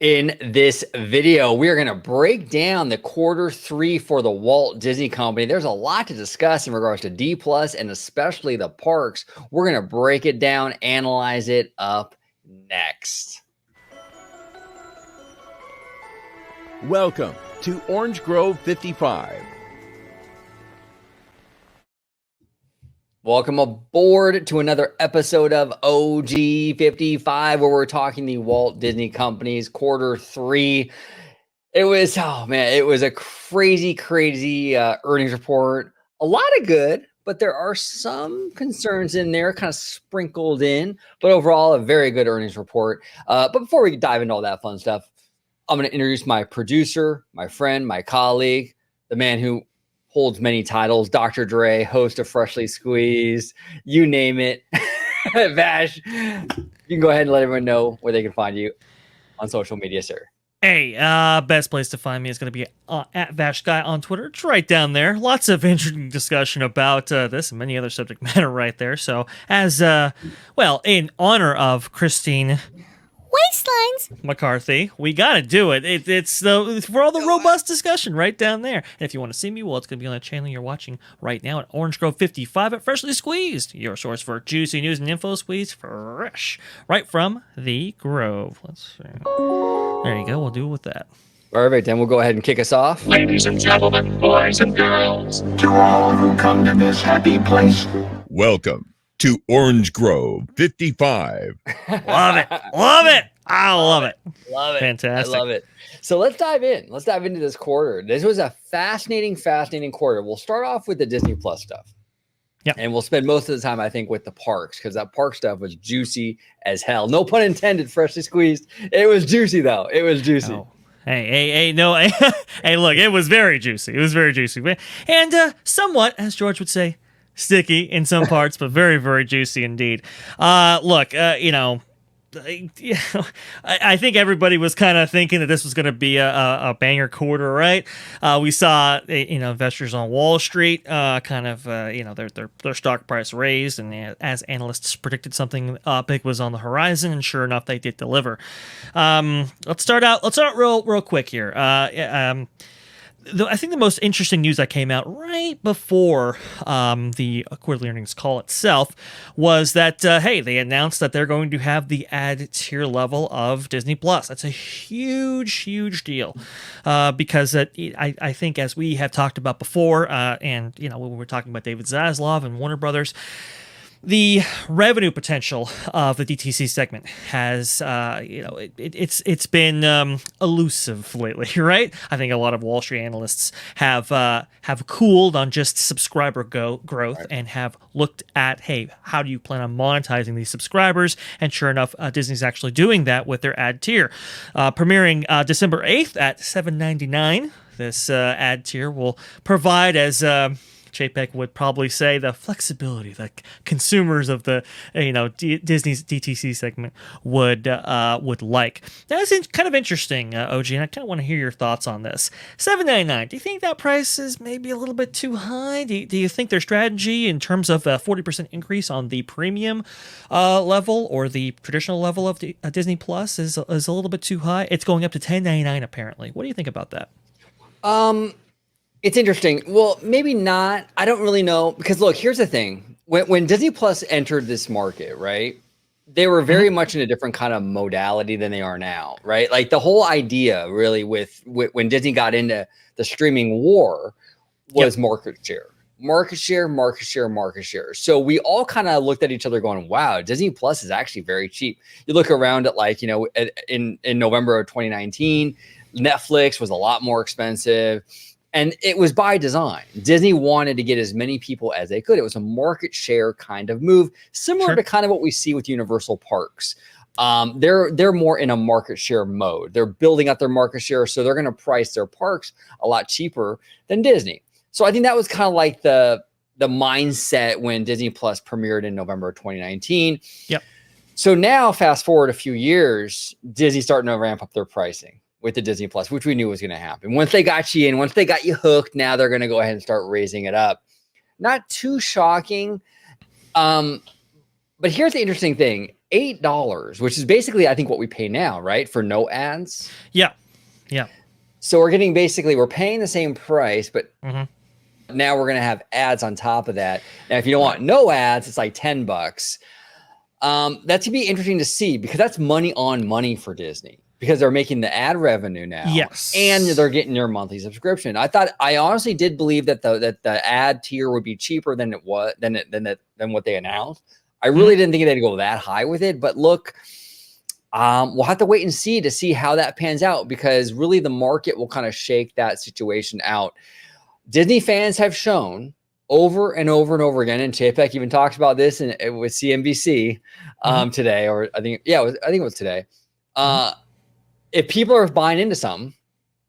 In this video, we are going to break down the Q3 for the Walt Disney Company. There's a lot to discuss in regards to D Plus and especially the parks. We're going to break it down, analyze it up next. Welcome to Orange Grove 55. Welcome aboard to another episode of OG 55, where we're talking the Walt Disney Company's Q3. It was, it was a crazy earnings report. A lot of good, but there are some concerns in there kind of sprinkled in. But overall, a very good earnings report. But before we dive into all that fun stuff, I'm going to introduce my producer, my friend, my colleague, the man who holds many titles, Dr. Dre, host of Freshly Squeezed, you name it. Vash, you can go ahead and let everyone know where they can find you on social media, sir. Hey, best place to find me is going to be at VashGuy on Twitter. It's right down there. Lots of interesting discussion about this and many other subject matter right there. So as, in honor of Christine Waistlines McCarthy, we got to do it. It's for all the robust discussion right down there. And if you want to see me, well, it's going to be on the channel you're watching right now at Orange Grove 55 at Freshly Squeezed, your source for juicy news and info squeezed fresh right from the Grove. Let's see. There you go. We'll do it with that. Perfect. Then we'll go ahead and kick us off. Ladies and gentlemen, boys and girls, to all who come to this happy place, welcome to Orange Grove 55. Love it. Love it. I love it. Love it. Fantastic. I love it. So let's dive in. Let's dive into this quarter. This was a fascinating quarter. We'll start off with the Disney Plus stuff. Yeah. And we'll spend most of the time, I think, with the parks, because that park stuff was juicy as hell. No pun intended, freshly squeezed. It was juicy, though. It was juicy. Oh. Hey, look, it was very juicy. It was very juicy. And somewhat, as George would say, sticky in some parts, but very, very juicy indeed. I think everybody was kind of thinking that this was going to be a banger quarter, right? We saw, investors on Wall Street their stock price raised, and as analysts predicted, something big was on the horizon, and sure enough, they did deliver. Let's start real quick here. I think the most interesting news that came out right before the quarterly earnings call itself was that, they announced that they're going to have the ad tier level of Disney Plus. That's a huge deal because I think, as we have talked about before, and when we were talking about David Zaslav and Warner Brothers, the revenue potential of the DTC segment has, it's been elusive lately, right? I think a lot of Wall Street analysts have cooled on just subscriber growth and have looked at, hey, how do you plan on monetizing these subscribers? And sure enough, Disney's actually doing that with their ad tier, premiering December 8th at $7.99. This ad tier will provide, as Chapek would probably say, the flexibility that consumers of the Disney's DTC segment would like. That's kind of interesting, OG, and I kind of want to hear your thoughts on this. $7.99. Do you think that price is maybe a little bit too high? Do you think their strategy in terms of a 40% increase on the premium level or the traditional level of the Disney Plus is a little bit too high? It's going up to $10.99 apparently. What do you think about that? It's interesting. Well, maybe not. I don't really know, because look, here's the thing. When Disney Plus entered this market, right, they were very much in a different kind of modality than they are now, right? Like the whole idea really with when Disney got into the streaming war was market share. So we all kind of looked at each other going, wow, Disney Plus is actually very cheap. You look around at in November of 2019, Netflix was a lot more expensive. And it was by design. Disney wanted to get as many people as they could. It was a market share kind of move, similar to kind of what we see with Universal Parks. They're more in a market share mode. They're building up their market share, so they're going to price their parks a lot cheaper than Disney. So I think that was kind of like the mindset when Disney Plus premiered in November of 2019. Yep. So now, fast forward a few years, Disney's starting to ramp up their pricing with the Disney Plus, which we knew was going to happen. Once they got you in, once they got you hooked, now they're going to go ahead and start raising it up. Not too shocking. But here's the interesting thing. $8, which is basically, I think, what we pay now, right? For no ads. Yeah. Yeah. So we're paying the same price, but Mhm. now we're going to have ads on top of that. Now, if you don't want no ads, it's like $10. That's to be interesting to see because that's money on money for Disney because they're making the ad revenue now. Yes. And they're getting your monthly subscription. I honestly did believe that the ad tier would be cheaper than it was than what they announced. I really didn't think they'd go that high with it, but look, we'll have to wait and see how that pans out because really the market will kind of shake that situation out. Disney fans have shown over and over and over again, and Chapek even talks about this with CNBC today, or I think it was today. If people are buying into something,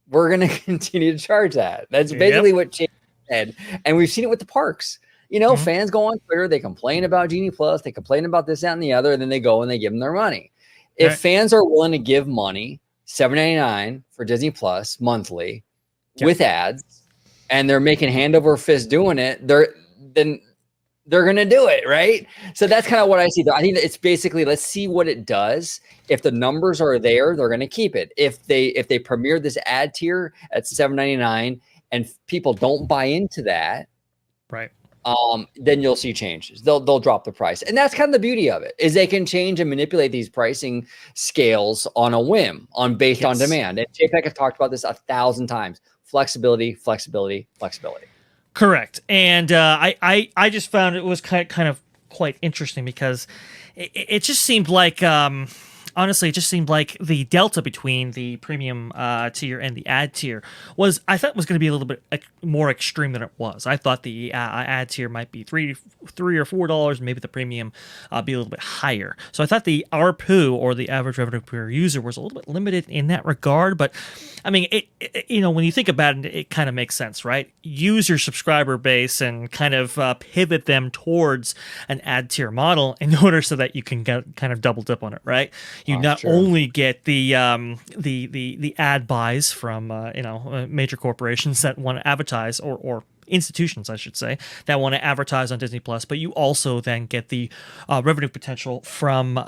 we're going to continue to charge that. That's basically what Chapek said, and we've seen it with the parks. Fans go on Twitter, they complain about Genie Plus, they complain about this, that, and the other, and then they go and they give them their money. If fans are willing to give money, $7.99 for Disney Plus monthly with ads, and they're making hand over fist doing it, then they're going to do it, right? So that's kind of what I see. I think that it's basically, let's see what it does. If the numbers are there, they're going to keep it. If they premiere this ad tier at $7.99 and people don't buy into that, right? Then you'll see changes. They'll drop the price, and that's kind of the beauty of it is they can change and manipulate these pricing scales on a whim, based on demand. And Chapek has talked about this 1,000 times. Flexibility. Correct. And I just found it was kind of quite interesting because it just seemed like honestly, it just seemed like the delta between the premium tier and the ad tier was going to be a little bit more extreme than it was. I thought the ad tier might be $3 or $4, and maybe the premium be a little bit higher. So I thought the ARPU, or the average revenue per user, was a little bit limited in that regard. But I mean, when you think about it, it kind of makes sense, right? Use your subscriber base and kind of pivot them towards an ad tier model in order so that you can get kind of double dip on it, right? You not only get the ad buys from major corporations that want to advertise, or institutions, I should say, that want to advertise on Disney Plus, but you also then get the revenue potential from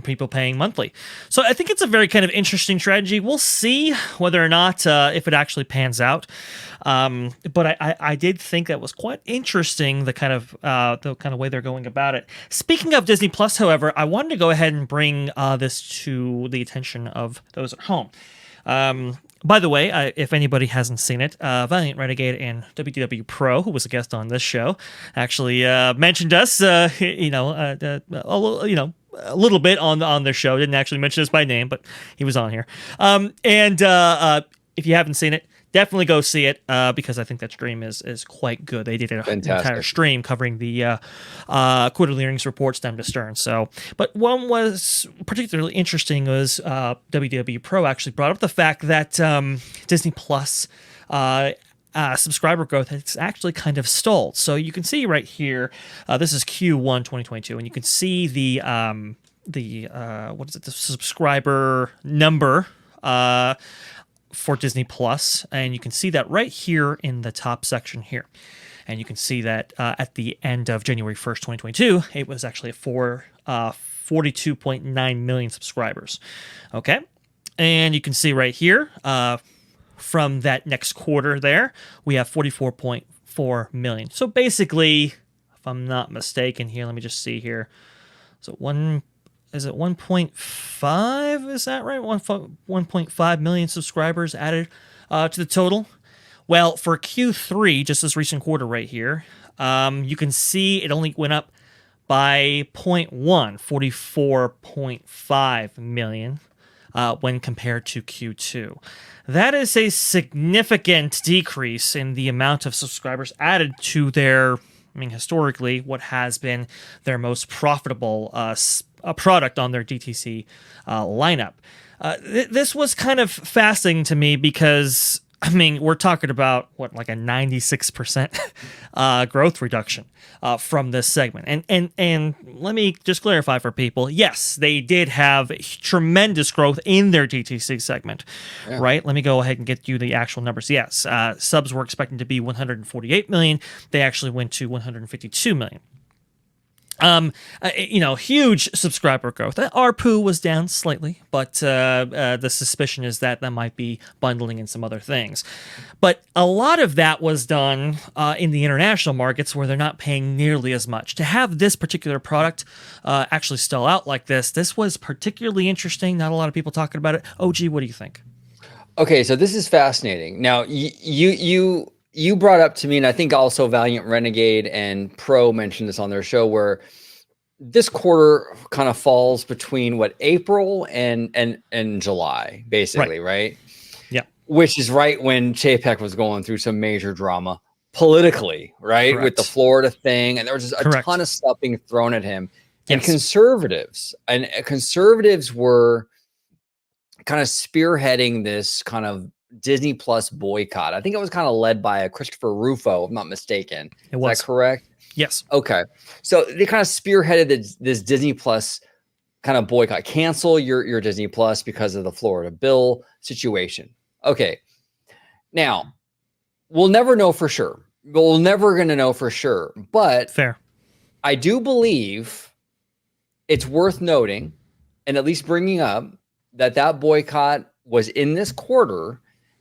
people paying monthly. So I think it's a very kind of interesting strategy. We'll see whether or not if it actually pans out. But I did think that was quite interesting, the kind of way they're going about it. Speaking of Disney Plus, however, I wanted to go ahead and bring this to the attention of those at home. By the way, if anybody hasn't seen it, Valiant Renegade and WDW Pro, who was a guest on this show, actually mentioned us, a little bit on their show. Didn't actually mention us by name, but he was on here. If you haven't seen it, definitely go see it because I think that stream is quite good. They did an entire stream covering the quarterly earnings report stem to stern. So, but one was particularly interesting was WDW Pro actually brought up the fact that Disney Plus subscriber growth has actually kind of stalled. So you can see right here, this is Q1 2022, and you can see the subscriber number for Disney Plus, and you can see that right here in the top section here. And you can see that at the end of January 1st, 2022, it was actually at 42.9 million subscribers. Okay? And you can see right here, from that next quarter there, we have 44.4 million. So basically, if I'm not mistaken here, let me just see here. So is it 1.5? Is that right? 1.5 million subscribers added to the total. Well, for Q3, just this recent quarter right here, you can see it only went up by 44.5 million when compared to Q2. That is a significant decrease in the amount of subscribers added to their, historically, what has been their most profitable product on their DTC lineup. This was kind of fascinating to me because, we're talking about like a 96% growth reduction from this segment. And let me just clarify for people. Yes, they did have tremendous growth in their DTC segment, right? Let me go ahead and get you the actual numbers. Yes, subs were expecting to be 148 million. They actually went to 152 million. Huge subscriber growth. ARPU was down slightly, but the suspicion is that might be bundling in some other things. But a lot of that was done in the international markets where they're not paying nearly as much. To have this particular product actually stall out like this was particularly interesting. Not a lot of people talking about it. OG, what do you think? Okay, so this is fascinating. Now, you brought up to me, and I think also Valiant Renegade and Pro mentioned this on their show, where this quarter kind of falls between what April and July, basically, right? Yeah. Which is right when Chapek was going through some major drama politically, right? With the Correct. Florida thing, and there was just a Correct. ton of stuff being thrown at him. And Yes. conservatives were kind of spearheading this kind of Disney Plus boycott. I think it was kind of led by a Christopher Rufo, if I'm not mistaken. It was. Is that correct? Yes. Okay. So they kind of spearheaded this Disney Plus kind of boycott. Cancel your Disney Plus because of the Florida bill situation. Okay. Now, we'll never know for sure. We're never going to know for sure. But Fair. I do believe it's worth noting and at least bringing up that boycott was in this quarter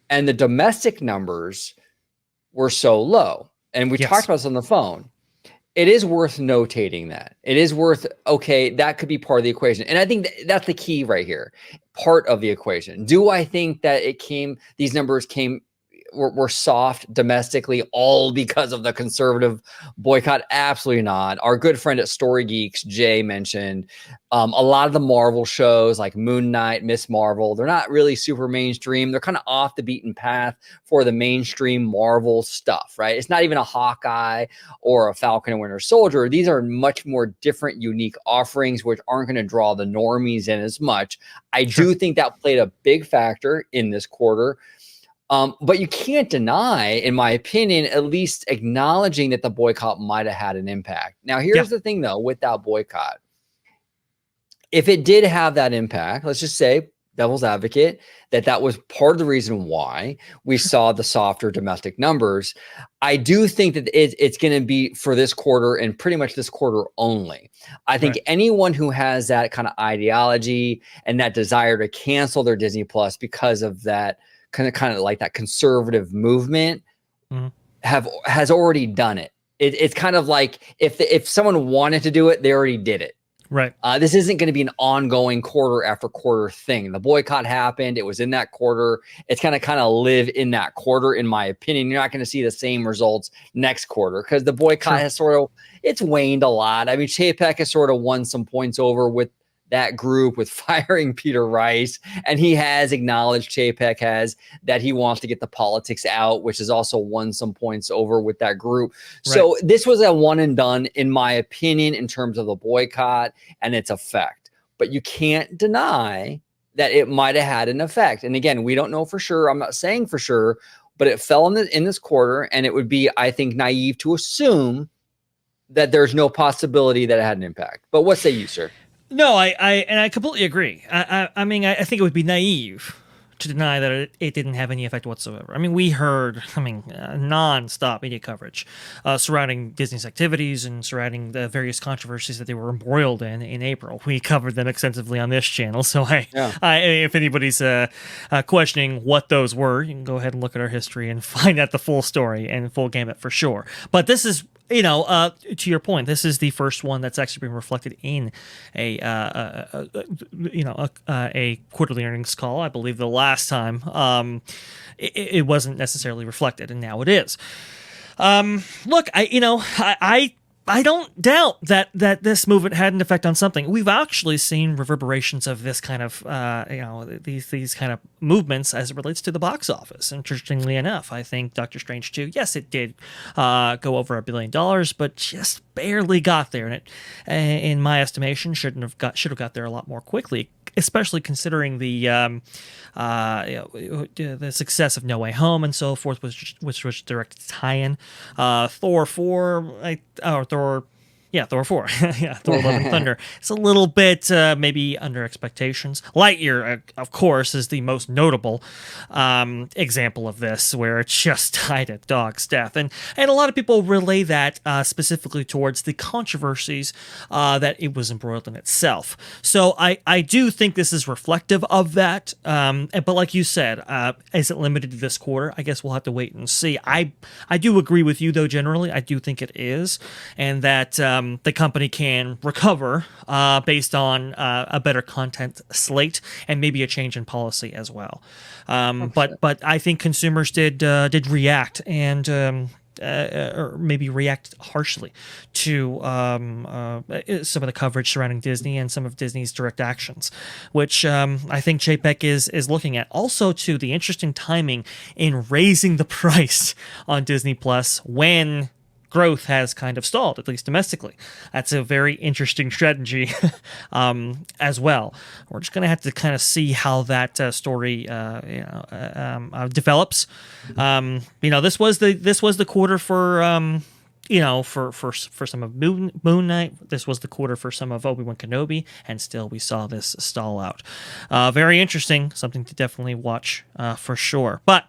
and the domestic numbers were so low. And we talked about this on the phone. It is worth notating that. It is worth, okay, that could be part of the equation. And I think that's the key right here, part of the equation. Do I think that these numbers were soft domestically all because of the conservative boycott? Absolutely not. Our good friend at Story Geeks, Jay, mentioned a lot of the Marvel shows like Moon Knight, Miss Marvel, they're not really super mainstream. They're kind of off the beaten path for the mainstream Marvel stuff, right? It's not even a Hawkeye or a Falcon and Winter Soldier. These are much more different, unique offerings, which aren't going to draw the normies in as much. I do think that played a big factor in this quarter. But you can't deny, in my opinion, at least acknowledging that the boycott might have had an impact. Now, here's the thing, though, with that boycott. If it did have that impact, let's just say, devil's advocate, that was part of the reason why we saw the softer domestic numbers. I do think that it's going to be for this quarter and pretty much this quarter only. I think anyone who has that kind of ideology and that desire to cancel their Disney Plus because of that kind of like that conservative movement has already done it. It's kind of like if someone wanted to do it, they already did it. Right. This isn't going to be an ongoing quarter after quarter thing. The boycott happened. It was in that quarter. It's going to kind of live in that quarter, in my opinion. You're not going to see the same results next quarter because the boycott has it's waned a lot. I mean, Chapek has sort of won some points over with that group with firing Peter Rice. And he has acknowledged, Chapek has, that he wants to get the politics out, which has also won some points over with that group. Right. So this was a one and done, in my opinion, in terms of the boycott and its effect. But you can't deny that it might have had an effect. And again, we don't know for sure. I'm not saying for sure, but it fell in this quarter. And it would be, I think, naive to assume that there's no possibility that it had an impact. But what say you, sir? No, I completely agree. I mean, I think it would be naive to deny that it didn't have any effect whatsoever. I mean, we heard, nonstop media coverage surrounding Disney's activities and surrounding the various controversies that they were embroiled in April. We covered them extensively on this channel. So if anybody's questioning what those were, you can go ahead and look at our history and find out the full story and full gamut for sure. But this is, to your point, this is the first one that's actually been reflected in a quarterly earnings call. I believe the last time it wasn't necessarily reflected, and now it is. Look, I don't doubt that this movement had an effect on something. We've actually seen reverberations of this kind of, these kind of movements as it relates to the box office. Interestingly enough, I think Doctor Strange 2, yes, it did go over $1 billion, but just barely got there. And it, in my estimation, should have got there a lot more quickly, especially considering the success of No Way Home and so forth, which was directed tie-in. Thor 4, Thor Yeah, Thor 4. Yeah, Thor Love and Thunder. It's a little bit maybe under expectations. Lightyear, of course, is the most notable example of this, where it just died a dog's death. And a lot of people relay that specifically towards the controversies that it was embroiled in itself. So I do think this is reflective of that. But like you said, is it limited to this quarter? I guess we'll have to wait and see. I do agree with you, though, generally. I do think it is. And that the company can recover based on a better content slate and maybe a change in policy as well. But I think consumers did react and or maybe react harshly to some of the coverage surrounding Disney and some of Disney's direct actions, which I think JPEG is looking at. Also, to the interesting timing in raising the price on Disney Plus when growth has kind of stalled, at least domestically. That's a very interesting strategy as well. We're just going to have to kind of see how that story develops. This was the quarter for for some of Moon Knight. This was the quarter for some of Obi-Wan Kenobi, and still we saw this stall out. Very interesting, something to definitely watch for sure. But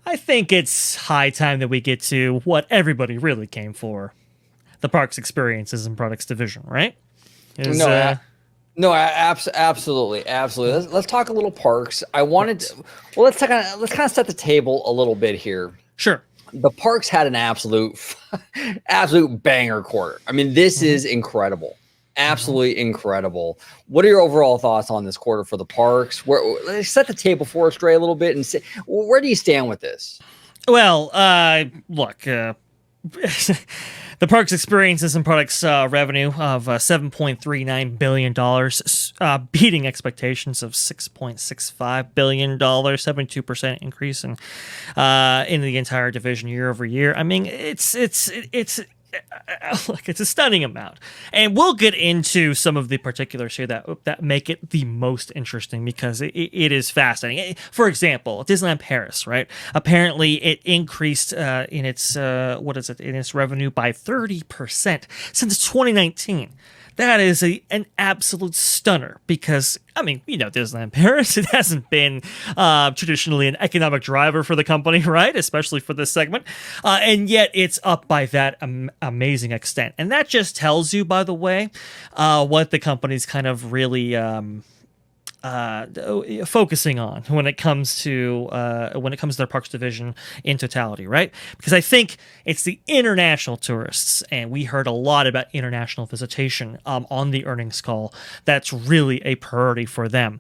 I think it's high time that we get to what everybody really came for, the Parks Experiences and Products division, right? Absolutely. Let's talk a little parks. Let's kind of set the table a little bit here. Sure. The parks had an absolute banger quarter. I mean, this is incredible. Absolutely incredible. What are your overall thoughts on this quarter for the parks? Let's set the table for us, Dre, a little bit and say, where do you stand with this? Well, look, the Parks Experiences and Products revenue of $7.39 billion, beating expectations of $6.65 billion, 72% increase in the entire division year over year. I mean, it's look, it's a stunning amount, and we'll get into some of the particulars here that make it the most interesting, because it is fascinating. For example, Disneyland Paris, right? Apparently, it increased in its revenue by 30% since 2019. That is an absolute stunner, because, I mean, Disneyland Paris, it hasn't been traditionally an economic driver for the company, right? Especially for this segment. And yet it's up by that amazing extent. And that just tells you, by the way, what the company's kind of really focusing on when it comes to their parks division in totality, right? Because I think it's the international tourists, and we heard a lot about international visitation on the earnings call. That's really a priority for them.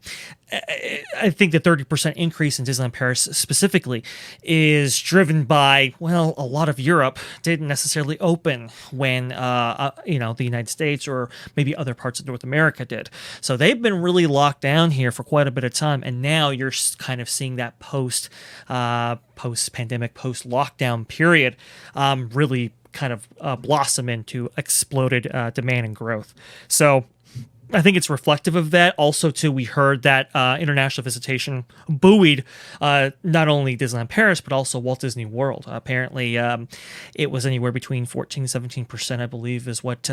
I think the 30% increase in Disneyland Paris specifically is driven by, well, a lot of Europe didn't necessarily open when, the United States or maybe other parts of North America did. So they've been really locked down here for quite a bit of time. And now you're kind of seeing that post-pandemic, post-lockdown period really kind of blossom into exploded demand and growth. So I think it's reflective of that. Also, too, we heard that international visitation buoyed not only Disneyland Paris, but also Walt Disney World. Apparently, it was anywhere between 14-17%, I believe, is what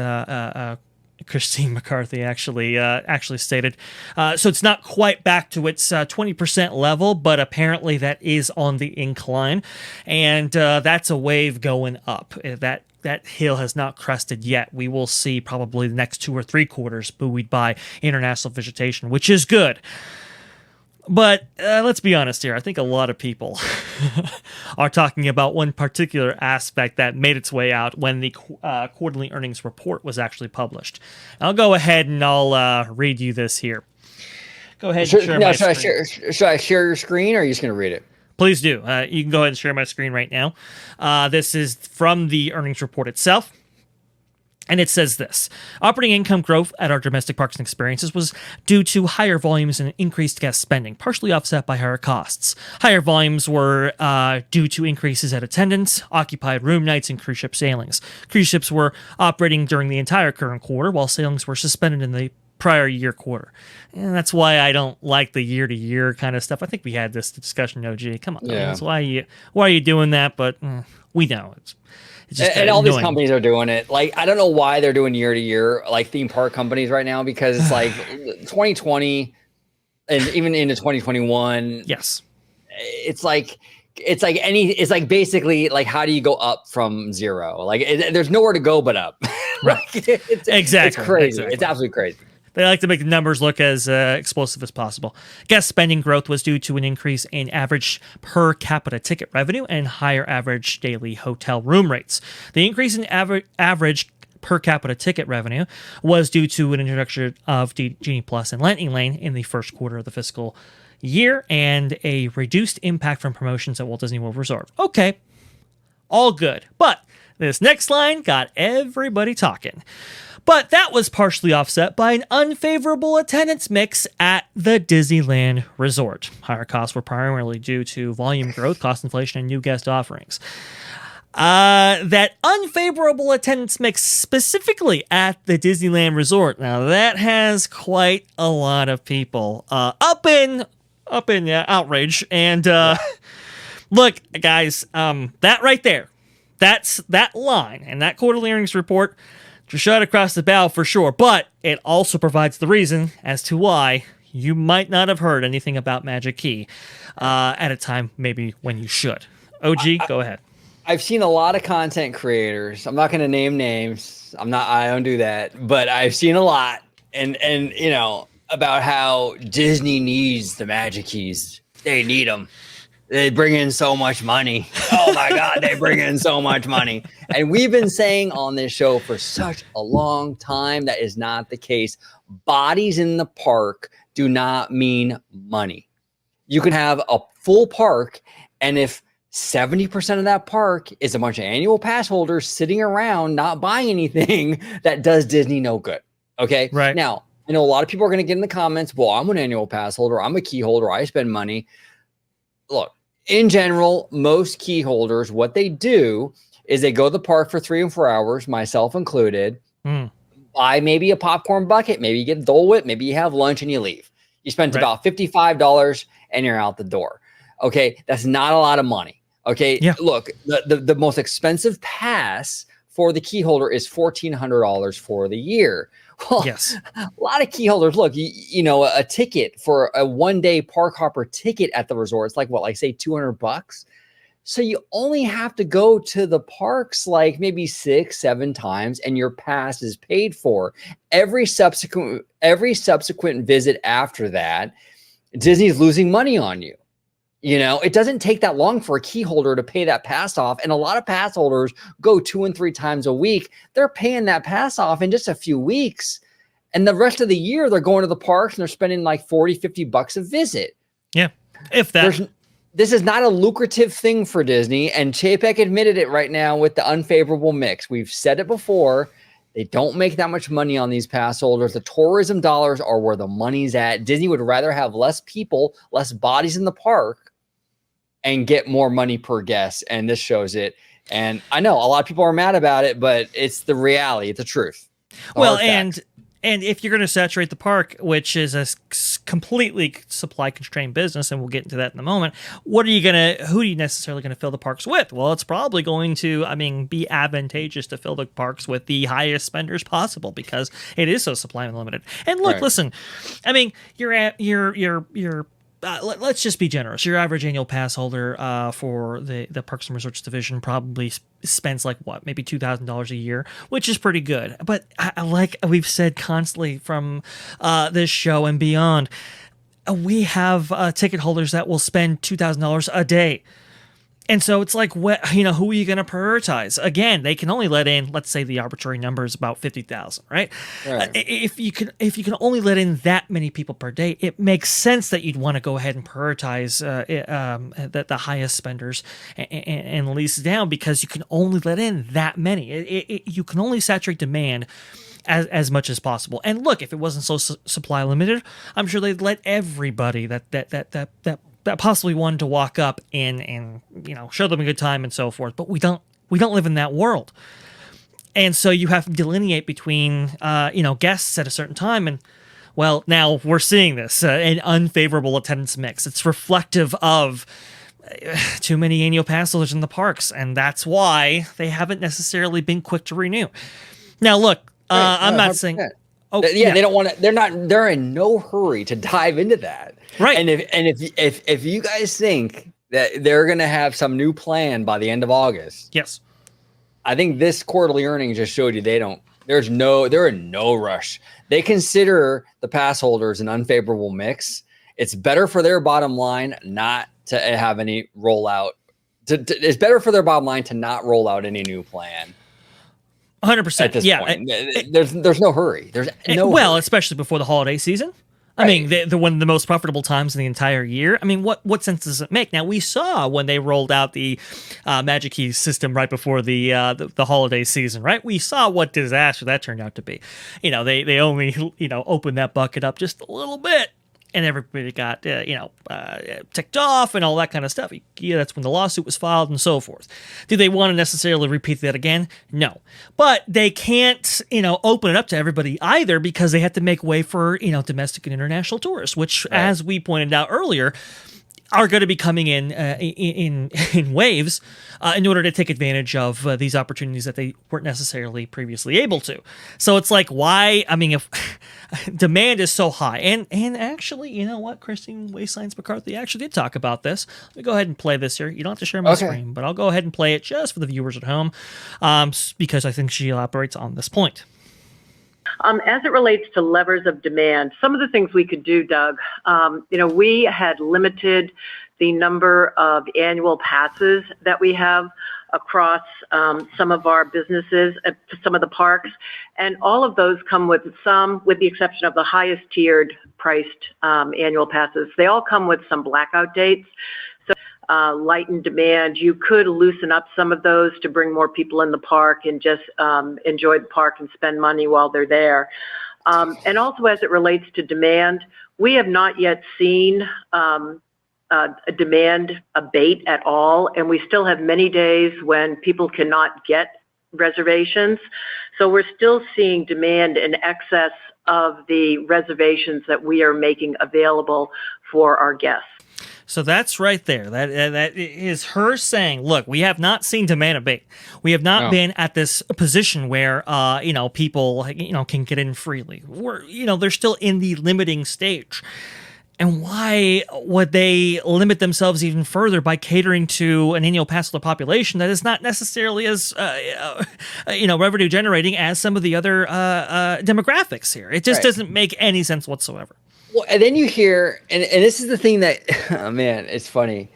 Christine McCarthy actually stated. So it's not quite back to its 20% level, but apparently that is on the incline, and that's a wave going up. That hill has not crested yet. We will see probably the next 2 or 3 quarters buoyed by international visitation, which is good. But let's be honest here. I think a lot of people are talking about one particular aspect that made its way out when the quarterly earnings report was actually published. I'll go ahead and I'll read you this here. Go ahead and share my screen. Should I share your screen, or are you just going to read it? Please do. You can go ahead and share my screen right now. This is from the earnings report itself. And it says this: operating income growth at our domestic parks and experiences was due to higher volumes and increased guest spending, partially offset by higher costs. Higher volumes were due to increases at attendance, occupied room nights, and cruise ship sailings. Cruise ships were operating during the entire current quarter, while sailings were suspended in the prior year quarter. And that's why I don't like the year to year kind of stuff. I think we had this discussion. OG, come on, Yeah. why are you doing that? But we know it's just and all these annoying. companies are doing it. Like, I don't know why they're doing year to year, like theme park companies right now, because it's like 2020 and even into 2021. Yes. It's like basically like, how do you go up from zero? Like, there's nowhere to go but up. Right. It's Exactly. crazy. Exactly. It's absolutely crazy. They like to make the numbers look as explosive as possible. Guest spending growth was due to an increase in average per capita ticket revenue and higher average daily hotel room rates. The increase in average per capita ticket revenue was due to an introduction of Genie Plus and Lightning Lane in the first quarter of the fiscal year and a reduced impact from promotions at Walt Disney World Resort. Okay, all good. But this next line got everybody talking. But that was partially offset by an unfavorable attendance mix at the Disneyland Resort. Higher costs were primarily due to volume growth, cost inflation, and new guest offerings. That unfavorable attendance mix specifically at the Disneyland Resort. Now that has quite a lot of people up in outrage. And look, guys, that right there, that line and that quarterly earnings report just shot across the bow for sure. But it also provides the reason as to why you might not have heard anything about Magic Key at a time maybe when you should. OG, go ahead. I've seen a lot of content creators. I'm not going to name names. I don't do that, but I've seen a lot and about how Disney needs the Magic Keys. They need them. They bring in so much money. Oh my God, they bring in so much money. And we've been saying on this show for such a long time that is not the case. Bodies in the park do not mean money. You can have a full park, and if 70% of that park is a bunch of annual pass holders sitting around not buying anything, that does Disney no good. Okay? Right. Now, I know a lot of people are going to get in the comments, well, I'm an annual pass holder. I'm a key holder. I spend money. Look, in general, most key holders, what they do is they go to the park for 3 and 4 hours, myself included, buy maybe a popcorn bucket, maybe you get a Dole Whip, maybe you have lunch and you leave. You spent about $55 and you're out the door. Okay, that's not a lot of money. Okay, yeah. Look, the most expensive pass for the key holder is $1,400 for the year. Well, yes, a lot of key holders. Look, a ticket for a one-day park hopper ticket at the resort, it's like what, like say $200. So you only have to go to the parks like maybe 6-7 times, and your pass is paid for. Every subsequent visit after that, Disney's losing money on you. It doesn't take that long for a key holder to pay that pass off. And a lot of pass holders go 2 and 3 times a week. They're paying that pass off in just a few weeks. And the rest of the year, they're going to the parks and they're spending like $40-$50 a visit. Yeah, if that. This is not a lucrative thing for Disney. And Chapek admitted it right now with the unfavorable mix. We've said it before. They don't make that much money on these pass holders. The tourism dollars are where the money's at. Disney would rather have less people, less bodies in the park, and get more money per guest. And this shows it. And I know a lot of people are mad about it, but it's the reality. It's the truth. Well, and if you're going to saturate the park, which is a completely supply constrained business, and we'll get into that in a moment, who are you necessarily going to fill the parks with? Well, it's probably going to, be advantageous to fill the parks with the highest spenders possible because it is so supply unlimited. And look, Right. Listen, let's just be generous. Your average annual pass holder for the Parks and Resorts division probably spends maybe $2,000 a year, which is pretty good. But like we've said constantly from this show and beyond, we have ticket holders that will spend $2,000 a day. And so it's like, who are you going to prioritize? Again, they can only let in, let's say the arbitrary number is about 50,000, right? If you can only let in that many people per day, it makes sense that you'd want to go ahead and prioritize the highest spenders and lease down because you can only let in that many. You can only saturate demand as much as possible. And look, if it wasn't so supply limited, I'm sure they'd let everybody that possibly wanted to walk up and show them a good time and so forth. But we don't live in that world. And so you have to delineate between guests at a certain time, and Well, now we're seeing this, an unfavorable attendance mix. It's reflective of too many annual pass holders in the parks, and that's why they haven't necessarily been quick to renew. Now, look, Right, I'm not 100%. saying... Oh, Yeah, they don't want to. They're in no hurry to dive into that. Right. And if you guys think that they're going to have some new plan by the end of August, Yes. I think this quarterly earnings just showed you they're in no rush. They consider the pass holders an unfavorable mix. It's better for their bottom line not to have any rollout. It's better for their bottom line to not roll out any new plan. 100%. At this Yeah. point, there's no hurry. There's no well, hurry. especially before the holiday season. I mean, the one of the most profitable times in the entire year. I mean, what sense does it make? Now, we saw when they rolled out the Magic Key system right before the holiday season, right? We saw what disaster that turned out to be. You know, they only opened that bucket up just a little bit, and everybody got ticked off and all that kind of stuff. Yeah, that's when the lawsuit was filed and so forth. Do they want to necessarily repeat that again? No, but they can't open it up to everybody either, because they have to make way for domestic and international tourists, which, as we pointed out earlier, are going to be coming in waves in order to take advantage of these opportunities that they weren't necessarily previously able to. So it's like, why? I mean, if demand is so high, and actually, you know what? Christine Wayscience McCarthy actually did talk about this. Let me go ahead and play this here. You don't have to share my screen, but I'll go ahead and play it just for the viewers at home, because I think she elaborates on this point. As it relates to levers of demand, some of the things we could do, Doug, we had limited the number of annual passes that we have across some of our businesses, some of the parks, and all of those come with the exception of the highest tiered priced annual passes. They all come with some blackout dates. Lighten demand. You could loosen up some of those to bring more people in the park and just enjoy the park and spend money while they're there. And also, as it relates to demand, we have not yet seen a demand abate at all, and we still have many days when people cannot get reservations. So we're still seeing demand in excess of the reservations that we are making available for our guests. So that's right there. That is her saying, look, we have not seen demand abate. We have not been at this position where, people, can get in freely. They're still in the limiting stage. And why would they limit themselves even further by catering to an annual pass holder population that is not necessarily as, revenue generating as some of the other demographics here? It just doesn't make any sense whatsoever. Well, and then you hear, and this is the thing that, oh man, it's funny.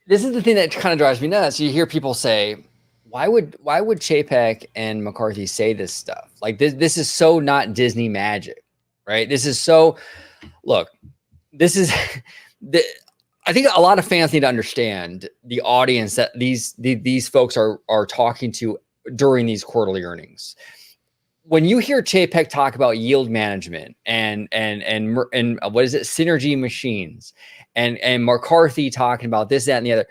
This is the thing that kind of drives me nuts. You hear people say, why would Chapek and McCarthy say this stuff? Like this is so not Disney magic, right? This is so, look, this is, I think a lot of fans need to understand the audience that these folks are talking to during these quarterly earnings. When you hear Chapek talk about yield management and what is it, synergy machines, and McCarthy talking about this, that, and the other,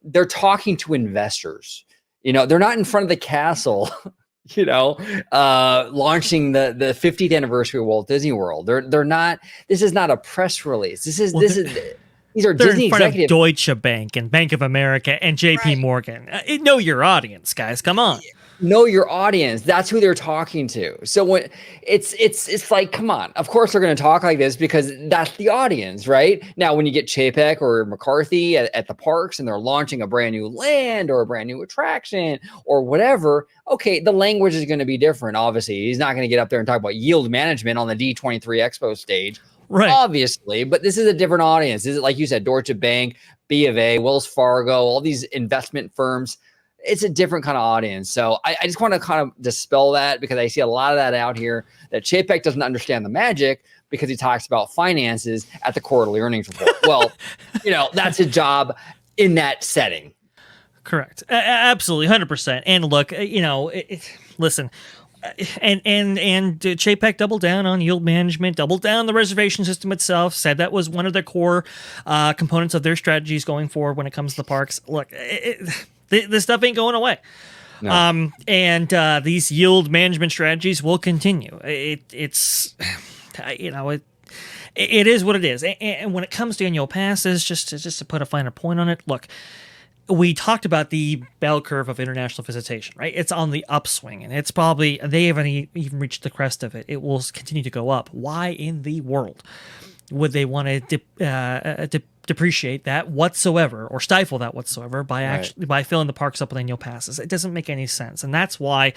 they're talking to investors. They're not in front of the castle, launching the 50th anniversary of Walt Disney World. They're not. This is not a press release. These are Disney in front executives. Of Deutsche Bank and Bank of America and J.P. Morgan. Know your audience, guys. Come on. Know your audience. That's who they're talking to. So when it's like, come on, of course they're going to talk like this because that's the audience, right? Now, when you get Chapek or McCarthy at the parks and they're launching a brand new land or a brand new attraction or whatever, okay, the language is going to be different. Obviously, he's not going to get up there and talk about yield management on the D23 Expo stage, right? Obviously, but this is a different audience. Is it, like you said, Deutsche Bank, B of A, Wells Fargo, all these investment firms? It's a different kind of audience. So I just want to kind of dispel that, because I see a lot of that out here, that Chapek doesn't understand the magic because he talks about finances at the quarterly earnings report. Well, that's his job in that setting. Correct. Absolutely. 100%. And look, listen, and Chapek doubled down on yield management, doubled down on the reservation system itself, said that was one of the core components of their strategies going forward when it comes to the parks. Look, this stuff ain't going away. No. And these yield management strategies will continue. look, it is what it is. And when it comes to annual passes, just to put a finer point on it, look, we talked about the bell curve of international visitation, right? It's on the upswing, and it's probably, they haven't even reached the crest of it. It will continue to go up. Why in the world would they want to depreciate that whatsoever, or stifle that whatsoever by filling the parks up with annual passes? It doesn't make any sense. And that's why,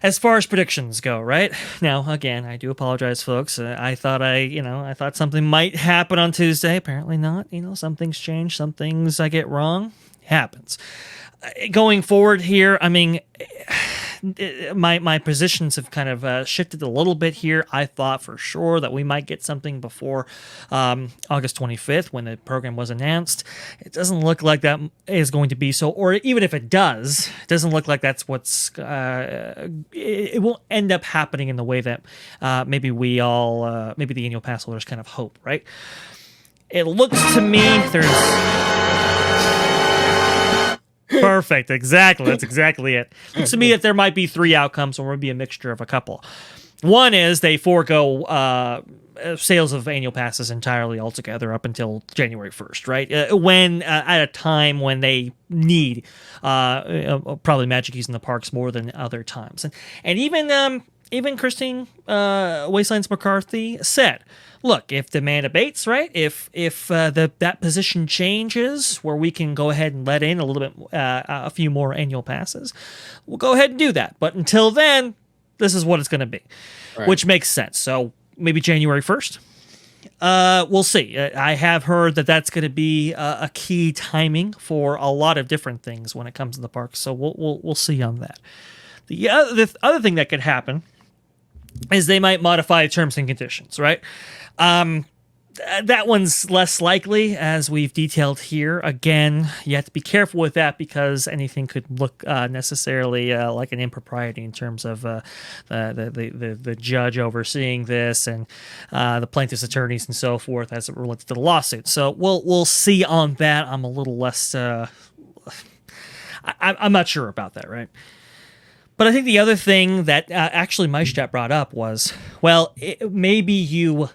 as far as predictions go, right now, again, I do apologize, folks. I thought something might happen on Tuesday. Apparently not. Some things change, some things I get wrong. Happens. Going forward here, I mean, my positions have kind of shifted a little bit here. I thought for sure that we might get something before August 25th when the program was announced. It doesn't look like that is going to be so, or even if it does, it doesn't look like that's what's, it won't end up happening in the way that maybe we all, maybe the annual pass holders kind of hope, right? It looks to me Perfect. Exactly. That's exactly it. Looks to me that there might be three outcomes, or maybe a mixture of a couple. One is they forego sales of annual passes entirely altogether up until January 1st, right? When at a time when they need probably Magic Keys in the parks more than other times. And even Christine Wastelands McCarthy said, look, if demand abates, right? If that position changes where we can go ahead and let in a little bit, a few more annual passes, we'll go ahead and do that. But until then, this is what it's going to be, which makes sense. So maybe January 1st. We'll see. I have heard that that's going to be a key timing for a lot of different things when it comes to the parks. So we'll see on that. The other thing that could happen is they might modify terms and conditions, right? That one's less likely, as we've detailed here. Again, you have to be careful with that because anything could look necessarily like an impropriety in terms of the judge overseeing this and the plaintiff's attorneys and so forth as it relates to the lawsuit. So we'll see on that. I'm a little less. I'm not sure about that, right? But I think the other thing that actually Maistat brought up was, well, maybe you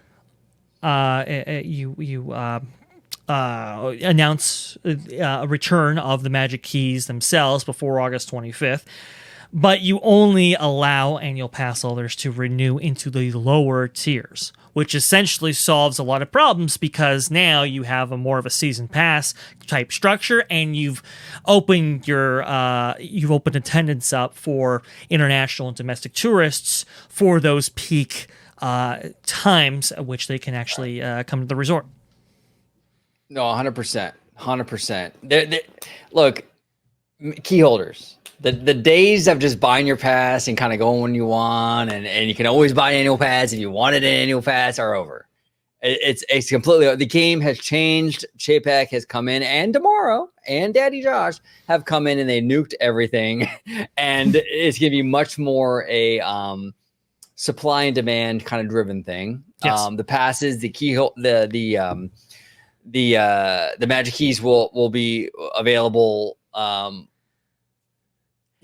announce a return of the Magic Keys themselves before August 25th, but you only allow annual pass holders to renew into the lower tiers, which essentially solves a lot of problems because now you have a more of a season pass type structure, and you've opened attendance up for international and domestic tourists for those peak times at which they can actually come to the resort. No, 100%. 100%. Look, key holders. The days of just buying your pass and kind of going when you want, and you can always buy an annual pass if you wanted an annual pass, are over. It's completely, the game has changed. Chapek has come in, and tomorrow, and Daddy Josh have come in, and they nuked everything, and it's going to be much more a supply and demand kind of driven thing. Yes. The passes, the key, the Magic Keys will be available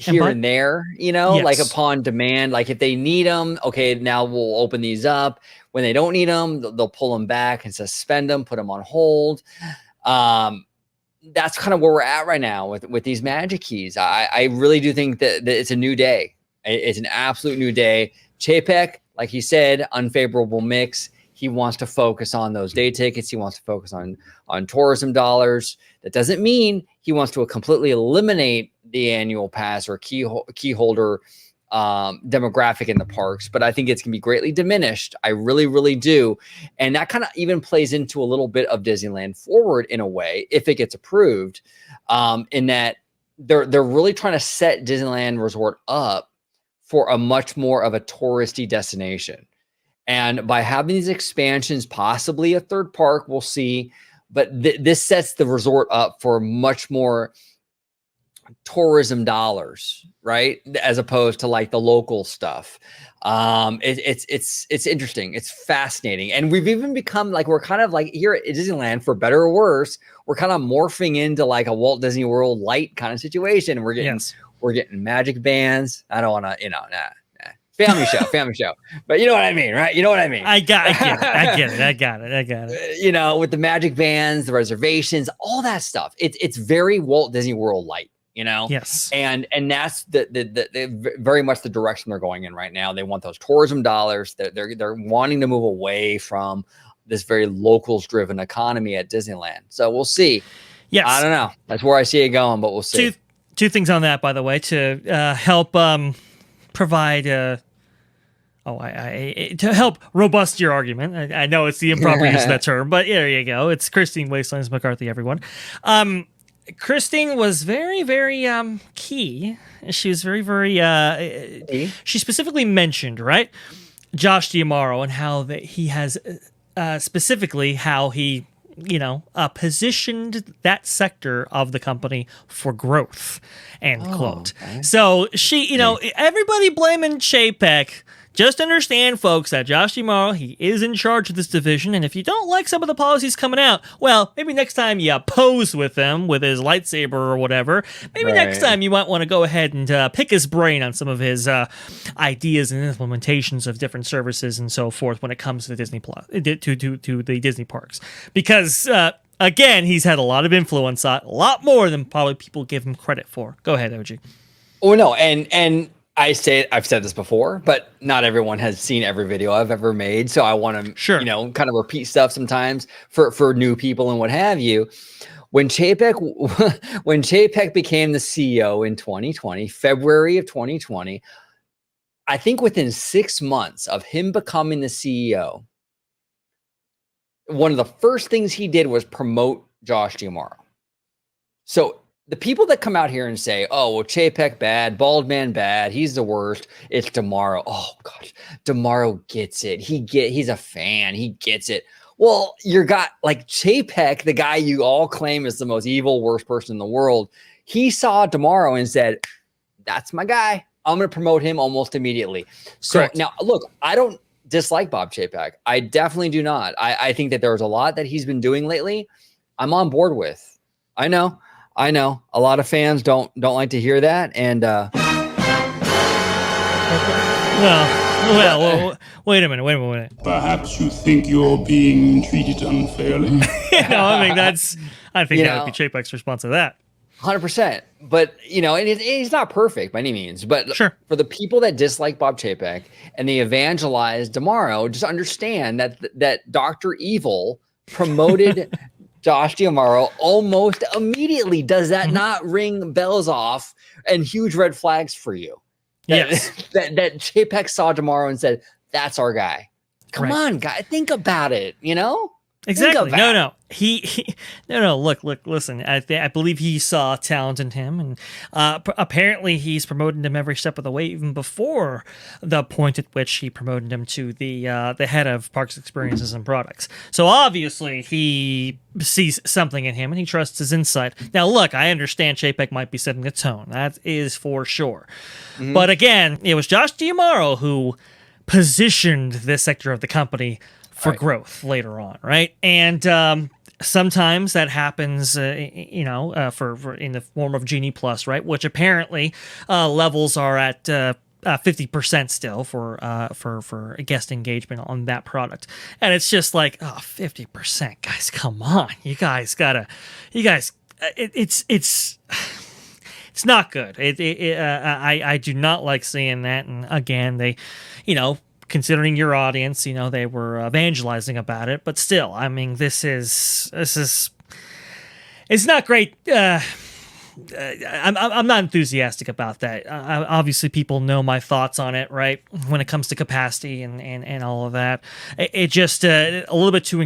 here and there, yes. Like upon demand. Like if they need them, okay, now we'll open these up. When they don't need them, they'll pull them back and suspend them, put them on hold. That's kind of where we're at right now with these Magic Keys. I really do think that it's a new day. It's an absolute new day. Chapek, like he said, unfavorable mix. He wants to focus on those day tickets. He wants to focus on tourism dollars. That doesn't mean he wants to completely eliminate the annual pass or key holder demographic in the parks, but I think it's going to be greatly diminished. I really, really do. And that kind of even plays into a little bit of Disneyland Forward in a way, if it gets approved, in that they're really trying to set Disneyland Resort up for a much more of a touristy destination. And by having these expansions, possibly a third park, we'll see, but this sets the resort up for much more tourism dollars, right? As opposed to like the local stuff. It's interesting. It's fascinating. And we've even become like, we're kind of like here at Disneyland, for better or worse, we're kind of morphing into like a Walt Disney World light kind of situation. We're getting, we're getting magic bands. I don't want to, nah. family show, family show. But you know what I mean, right? You know what I mean. I get it. You know, with the magic bands, the reservations, all that stuff. It's very Walt Disney World light. You know, Yes, and that's the very much the direction they're going in right now. They want those tourism dollars. They're wanting to move away from this very locals driven economy at Disneyland. So we'll see. yes. I don't know. That's where I see it going, but we'll see. Two things on that, by the way, to help provide. To help robust your argument. I know it's the improper use of that term, but there you go. It's Christine Wastelands McCarthy, everyone. Christine was very, very key. She was very, very. She specifically mentioned, right, Josh D'Amaro and how that he has specifically how he, positioned that sector of the company for growth. End quote. Okay. So she, everybody blaming Chapek. Just understand, folks, that Josh D'Amaro, he is in charge of this division, and if you don't like some of the policies coming out, well, maybe next time you pose with him with his lightsaber or whatever, maybe next time you might want to go ahead and pick his brain on some of his ideas and implementations of different services and so forth when it comes to Disney Plus, to the Disney parks. Because, again, he's had a lot of influence, a lot more than probably people give him credit for. Go ahead, OG. Oh, no, and I've said this before, but not everyone has seen every video I've ever made. So I want to, kind of repeat stuff sometimes for new people and what have you. When Chapek became the CEO in 2020, February of 2020, I think within 6 months of him becoming the CEO, one of the first things he did was promote Josh D'Amaro. So the people that come out here and say, oh, well, Chapek bad, bald man bad, he's the worst, it's D'Amaro. Oh, gosh, D'Amaro gets it. He's a fan. He gets it. Well, you got like Chapek, the guy you all claim is the most evil, worst person in the world. He saw D'Amaro and said, that's my guy. I'm going to promote him almost immediately. So Correct. Now, look, I don't dislike Bob Chapek. I definitely do not. I think that there's a lot that he's been doing lately I'm on board with. I know. A lot of fans don't like to hear that, and well, wait a minute. Perhaps you think you're being treated unfairly. I think that would be Chapek's response to that. 100%. But and he's not perfect by any means. But sure, for the people that dislike Bob Chapek and they evangelize D'Amaro, just understand that Dr. Evil promoted Josh D'Amaro almost immediately. Does that not ring bells off and huge red flags for you? Yes. That Chapek saw D'Amaro and said, that's our guy. Come on, guy. Think about it, Exactly. No. Look, listen, I believe he saw talent in him, and apparently he's promoted him every step of the way, even before the point at which he promoted him to the head of Parks Experiences and Products. So obviously he sees something in him and he trusts his insight. Now, look, I understand Chapek might be setting the tone. That is for sure. Mm-hmm. But again, it was Josh D'Amaro who positioned this sector of the company for growth later on, right? And sometimes that happens, for in the form of Genie Plus, right? Which apparently levels are at 50% still for guest engagement on that product, and it's just like 50%, guys. Come on, it's not good. I do not like seeing that, and again, they, considering your audience, they were evangelizing about it, but still, I mean, this is it's not great. I'm not enthusiastic about that. Obviously, people know my thoughts on it, right? When it comes to capacity and all of that, it just a little bit too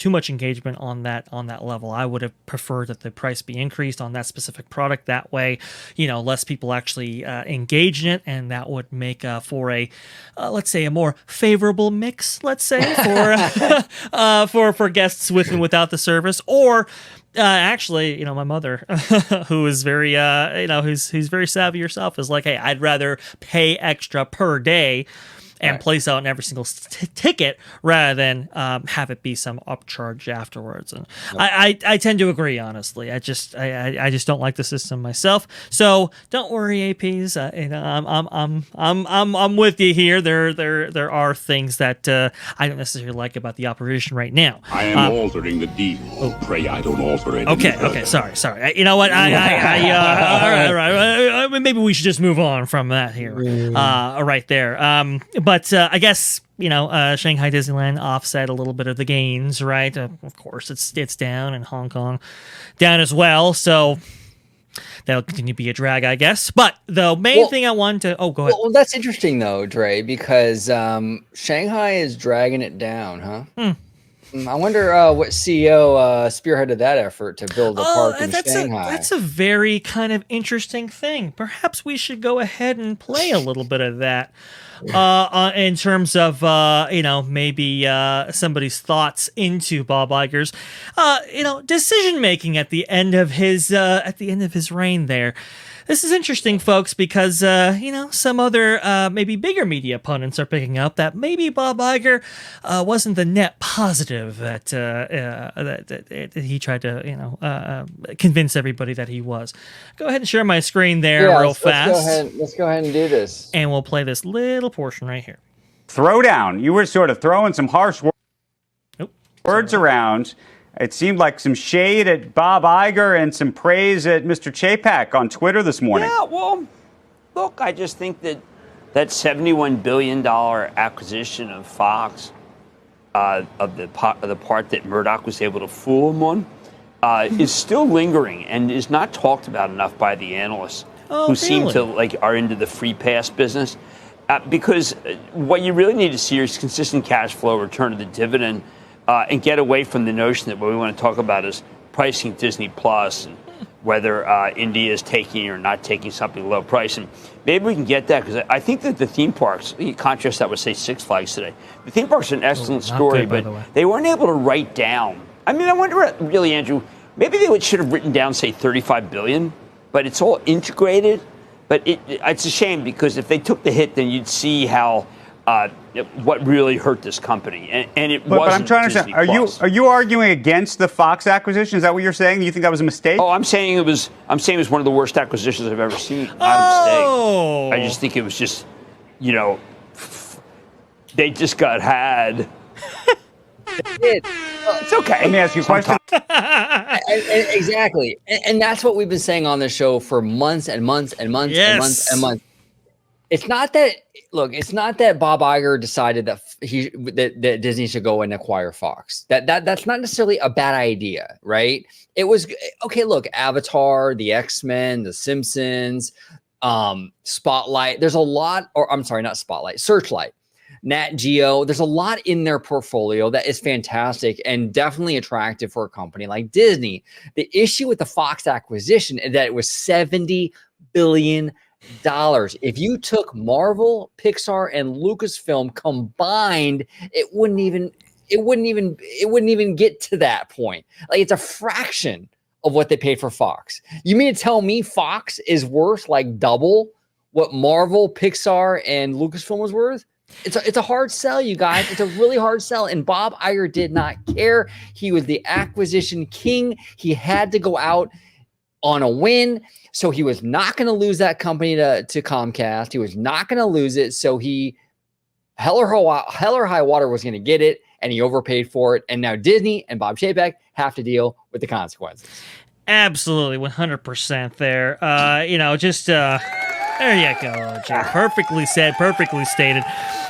much engagement on that level. I would have preferred that the price be increased on that specific product. That way, less people actually engage in it, and that would make for a let's say a more favorable mix. Let's say for guests with and without the service, or actually, my mother, who is very, who's very savvy herself, is like, hey, I'd rather pay extra per day and place out in every single ticket rather than have it be some upcharge afterwards. And I tend to agree, honestly. I just don't like the system myself. So don't worry, APs. I'm with you here. There are things that I don't necessarily like about the operation right now. I am altering the deal. Pray I don't alter it. Okay. Sorry. You know what? All right. Maybe we should just move on from that here. Right there. But I guess, Shanghai Disneyland offset a little bit of the gains, right? Of course, it's down, and Hong Kong down as well. So that'll continue to be a drag, I guess. But the main thing I wanted to... Oh, go ahead. Well, that's interesting, though, Dre, because Shanghai is dragging it down, huh? I wonder what CEO spearheaded that effort to build a park in Shanghai. That's a very kind of interesting thing. Perhaps we should go ahead and play a little bit of that in terms of, maybe somebody's thoughts into Bob Iger's, decision making at the end of his reign there. This is interesting, folks, because, some other maybe bigger media pundits are picking up that maybe Bob Iger wasn't the net positive that he tried to, convince everybody that he was. Go ahead and share my screen there real fast. Let's go ahead and do this. And we'll play this little portion right here. Throwdown. You were sort of throwing some harsh words around. It seemed like some shade at Bob Iger and some praise at Mr. Chapek on Twitter this morning. Yeah, well, look, I just think that $71 billion acquisition of Fox, of the part that Murdoch was able to fool him on, is still lingering and is not talked about enough by the analysts who seem to are into the free pass business. Because what you really need to see is consistent cash flow, return to the dividend, and get away from the notion that what we want to talk about is pricing Disney Plus and whether India is taking or not taking something low price. And maybe we can get that, because I think that the theme parks, you contrast that with, say, Six Flags today. The theme parks are an excellent story, but they weren't able to write down. I mean, I wonder, really, Andrew, maybe they should have written down, say, $35 billion, but it's all integrated. But it's a shame, because if they took the hit, then you'd see how what really hurt this company, and it wasn't. But I'm trying to understand. Are you arguing against the Fox acquisition? Is that what you're saying? You think that was a mistake? Oh, I'm saying it was one of the worst acquisitions I've ever seen. Not a mistake. I just think it was just, they just got had. It's okay. Let me ask you a question. Exactly, and that's what we've been saying on this show for months and months and months and months and months. It's not that Bob Iger decided that that Disney should go and acquire Fox. That's not necessarily a bad idea, right? It was okay. Look, Avatar, the X-Men, the Simpsons, Spotlight. There's a lot, or I'm sorry, not Spotlight, Searchlight, Nat Geo. There's a lot in their portfolio that is fantastic and definitely attractive for a company like Disney. The issue with the Fox acquisition is that it was $70 billion. If you took Marvel, Pixar, and Lucasfilm combined, it wouldn't even get to that point. Like, it's a fraction of what they paid for Fox. You mean to tell me Fox is worth like double what Marvel, Pixar, and Lucasfilm was worth? It's a hard sell, you guys. It's a really hard sell. And Bob Iger did not care. He was the acquisition king. He had to go out on a win. So he was not going to lose that company to Comcast. He was not going to lose it. So he, hell or high water, was going to get it, and he overpaid for it. And now Disney and Bob Chapek have to deal with the consequences. Absolutely, 100% there. There you go, Jay. Perfectly said, perfectly stated.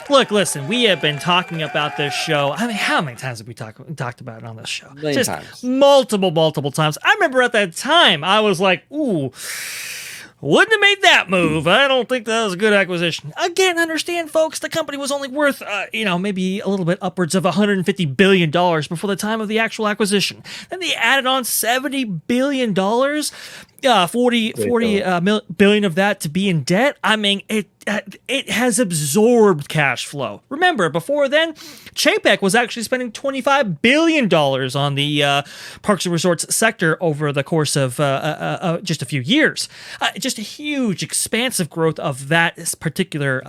Look, listen, we have been talking about this show. I mean, how many times have we talked about it on this show? Just times. Multiple times. I remember at that time, I was like, ooh, wouldn't have made that move. I don't think that was a good acquisition. Again, understand, folks, the company was only worth, maybe a little bit upwards of $150 billion before the time of the actual acquisition. Then they added on $70 billion, 40 billion of that to be in debt. I mean, it has absorbed cash flow. Remember, before then, Chapek was actually spending $25 billion on the parks and resorts sector over the course of just a few years. Just a huge, expansive growth of that particular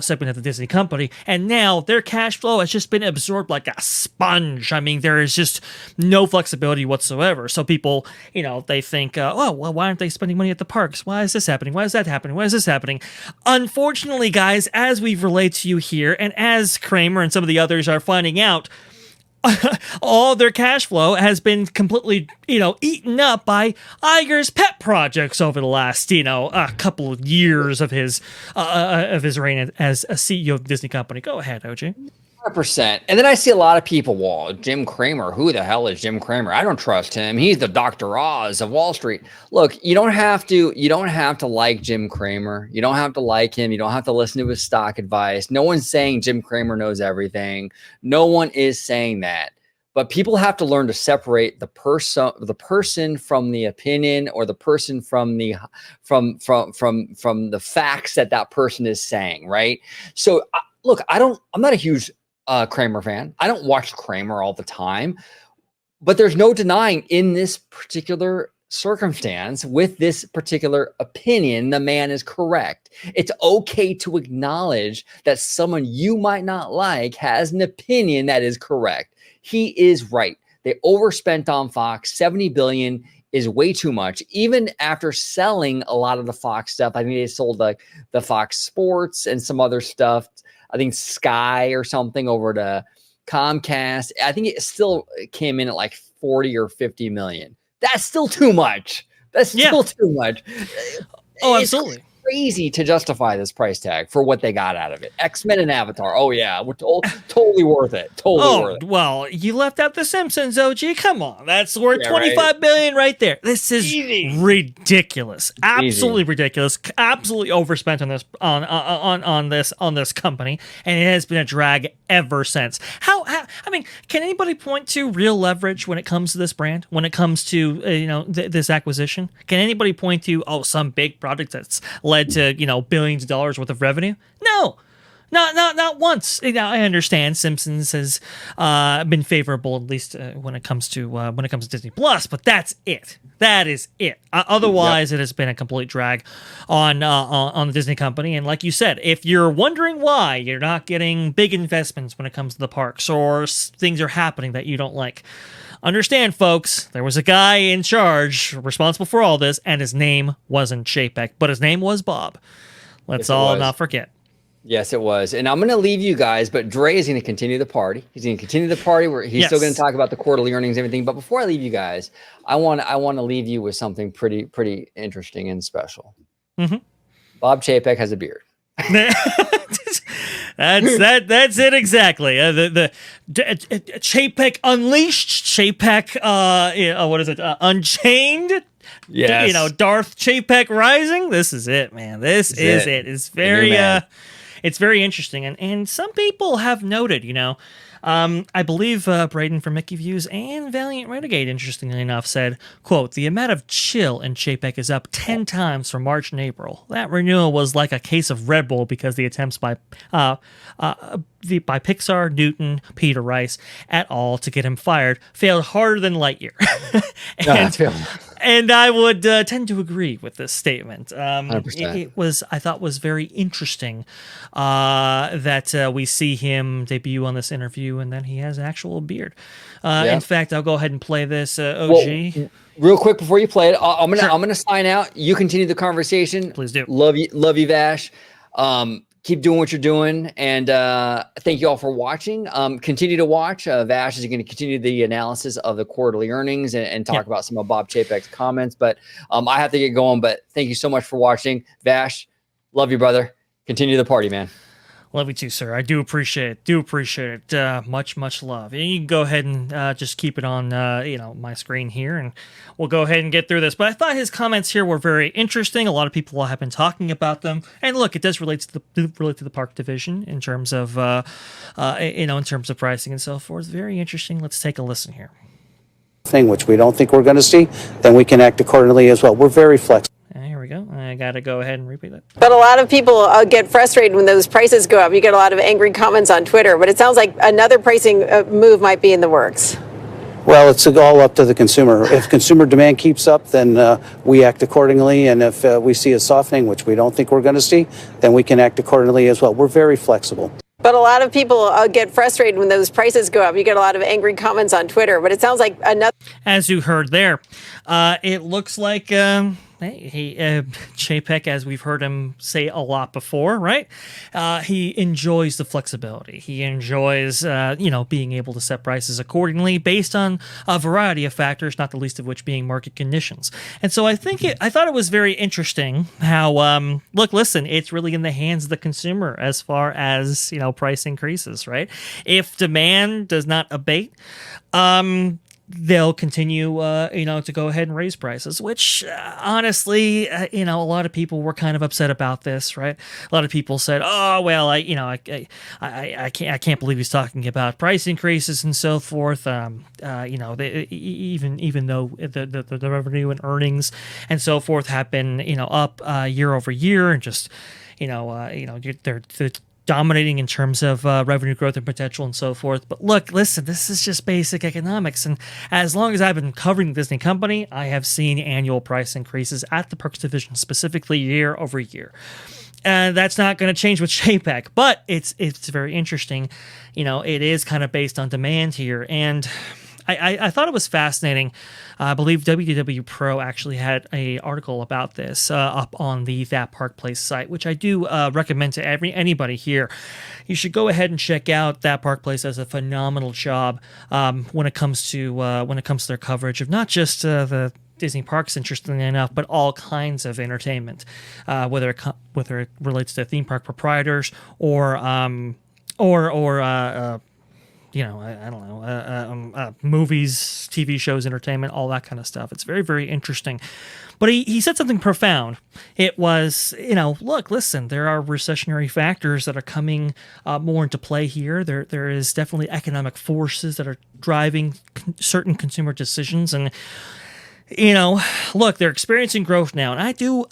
segment of the Disney company. And now their cash flow has just been absorbed like a sponge. I mean, there is just no flexibility whatsoever. So people, they think, why aren't they spending money at the parks? Why is this happening? Why is that happening? Why is this happening? Unfortunately, guys, as we've relayed to you here, and as Kramer and some of the others are finding out, all their cash flow has been completely, eaten up by Iger's pet projects over the last, a couple of years of his reign as a CEO of the Disney company. Go ahead, OG. 100%. And then I see a lot of people, well, Jim Cramer, who the hell is Jim Cramer? I don't trust him. He's the Dr. Oz of Wall Street. Look, you don't have to like Jim Cramer. You don't have to like him. You don't have to listen to his stock advice. No one's saying Jim Cramer knows everything. No one is saying that. But people have to learn to separate the person from the opinion, or the person from the facts that person is saying, right? So look, I'm not a huge Kramer fan. I don't watch Kramer all the time, but there's no denying in this particular circumstance, with this particular opinion, the man is correct. It's okay to acknowledge that someone you might not like has an opinion that is correct. He is right. They overspent on Fox. $70 billion is way too much. Even after selling a lot of the Fox stuff, I think they sold the Fox Sports and some other stuff. I think Sky or something over to Comcast. I think it still came in at like 40 or 50 million. That's still too much. That's still too much. Oh, absolutely. It's crazy to justify this price tag for what they got out of it. X-Men and Avatar. Oh yeah, we're totally worth it. Totally worth it. Well, you left out The Simpsons, OG. Come on, that's worth $25 billion right there. This is ridiculous. Absolutely ridiculous. Absolutely overspent on this on this company, and it has been a drag ever since. How I mean, can anybody point to real leverage when it comes to this brand? When it comes to this acquisition, can anybody point to some big project that's led to billions of dollars worth of revenue? No, not once. I understand Simpsons has been favorable, at least when it comes to Disney Plus, but that's it. That is it. Otherwise, It has been a complete drag on the Disney company. And like you said, if you're wondering why you're not getting big investments when it comes to the parks, or things are happening that you don't like, understand, folks, there was a guy in charge responsible for all this, and his name wasn't Chapek, but his name was Bob. Let's not forget. Yes, it was. And I'm going to leave you guys, but Dre is going to continue the party. He's going to continue the party where he's still going to talk about the quarterly earnings and everything. But before I leave you guys, I want to leave you with something pretty interesting and special. Mm-hmm. Bob Chapek has a beard. That's it exactly. The Chapek Unleashed, Chapek what is it? Unchained. Yes. Darth Chapek Rising. This is it, man. This is it. It's very it's very interesting, and some people have noted, I believe Braden from Mickey Views and Valiant Renegade, interestingly enough, said, quote, "The amount of chill in Chapek is up 10 times from March and April. That renewal was like a case of Red Bull because the attempts by Pixar, Newton, Peter Rice et al. To get him fired failed harder than Lightyear." And I would tend to agree with this statement. It I thought was very interesting that we see him debut on this interview, and then he has an actual beard. In fact, I'll go ahead and play this, OG. Well, real quick before you play it, I'm gonna sign out. You continue the conversation. Please do. Love you, Vash. Keep doing what you're doing, and thank you all for watching. Continue to watch. Vash is going to continue the analysis of the quarterly earnings and talk about some of Bob Chapek's comments. But I have to get going. But thank you so much for watching. Vash, love you, brother. Continue the party, man. Love you too, sir. I do appreciate it. Much love. And you can go ahead and just keep it on, my screen here, and we'll go ahead and get through this. But I thought his comments here were very interesting. A lot of people have been talking about them, and look, it does relate to the park division in terms of, in terms of pricing and so forth. Very interesting. Let's take a listen here. Thing which we don't think we're going to see, then we can act accordingly as well. We're very flexible. Here we go. I got to go ahead and repeat that. But a lot of people get frustrated when those prices go up. You get a lot of angry comments on Twitter, but it sounds like another pricing move might be in the works. Well, it's all up to the consumer. If consumer demand keeps up, then we act accordingly. And if we see a softening, which we don't think we're going to see, then we can act accordingly as well. We're very flexible. But a lot of people get frustrated when those prices go up. You get a lot of angry comments on Twitter, but it sounds like another. As you heard there, it looks like Chapek, as we've heard him say a lot before, right? He enjoys the flexibility. He enjoys, being able to set prices accordingly based on a variety of factors, not the least of which being market conditions. And so I thought it was very interesting how, listen, it's really in the hands of the consumer as far as, price increases, right? If demand does not abate, they'll continue, to go ahead and raise prices, which honestly, a lot of people were kind of upset about this, right? A lot of people said, oh, well, I can't believe he's talking about price increases and so forth. Even though the revenue and earnings and so forth have been, up year over year and just, they're dominating in terms of revenue growth and potential and so forth. But look, listen, this is just basic economics. And as long as I've been covering the Disney Company, I have seen annual price increases at the Perks division, specifically year over year. And that's not going to change with Chapek, but it's very interesting. It is kind of based on demand here. And I thought it was fascinating. I believe WDW Pro actually had an article about this up on the That Park Place site, which I do recommend to anybody here. You should go ahead and check out That Park Place. Does a phenomenal job when it comes to their coverage of not just the Disney parks, interestingly enough, but all kinds of entertainment, whether it relates to theme park proprietors or movies, TV shows, entertainment, all that kind of stuff. It's very, very interesting. But he said something profound. It was, look, listen, there are recessionary factors that are coming more into play here. There is definitely economic forces that are driving certain consumer decisions. And look, they're experiencing growth now, and I do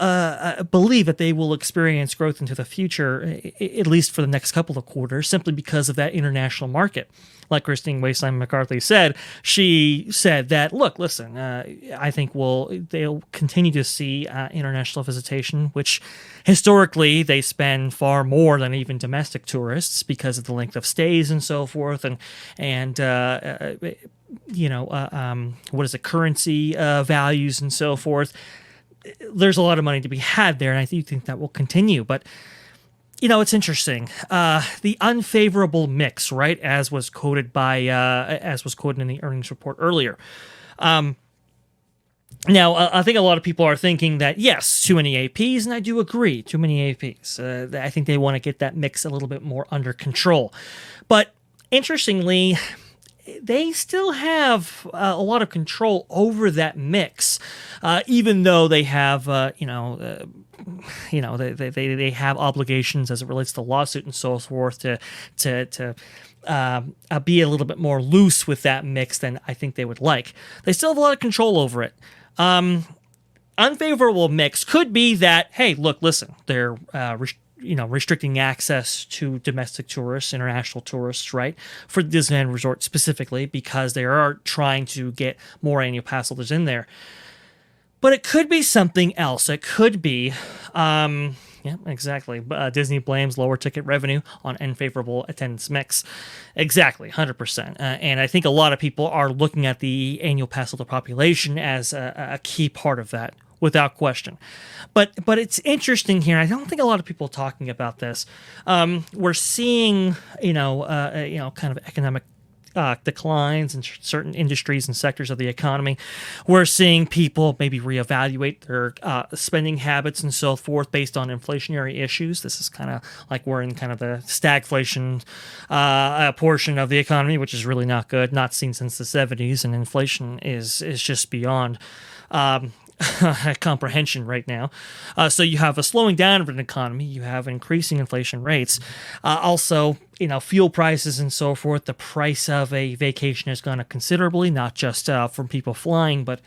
believe that they will experience growth into the future, at least for the next couple of quarters, simply because of that international market. Like Christine Wasteland McCarthy said, she said that, look, listen, I think they'll continue to see international visitation, which historically they spend far more than even domestic tourists because of the length of stays and so forth, and currency values and so forth. There's a lot of money to be had there, and I do think that will continue. But, it's interesting. The unfavorable mix, right, as was quoted in the earnings report earlier. Now, I think a lot of people are thinking that, yes, too many APs, and I do agree, too many APs. I think they want to get that mix a little bit more under control. But interestingly, they still have a lot of control over that mix, even though they have, they have obligations as it relates to lawsuit and so forth to be a little bit more loose with that mix than I think they would like. They still have a lot of control over it. Unfavorable mix could be that, hey, look, listen, they're restricting access to domestic tourists, international tourists, right, for the Disneyland Resort specifically, because they are trying to get more annual pass holders in there. But it could be something else. It could be, exactly. Disney blames lower ticket revenue on unfavorable attendance mix. Exactly, 100%. And I think a lot of people are looking at the annual pass holder population as a key part of that, without question. But it's interesting here. I don't think a lot of people are talking about this. We're seeing, kind of economic declines in certain industries and sectors of the economy. We're seeing people maybe reevaluate their spending habits and so forth based on inflationary issues. This is kind of like we're in kind of the stagflation portion of the economy, which is really not good, not seen since the 70s, and inflation is just beyond comprehension right now. So you have a slowing down of an economy, you have increasing inflation rates, also, fuel prices and so forth. The price of a vacation has gone up considerably, not just from people flying, but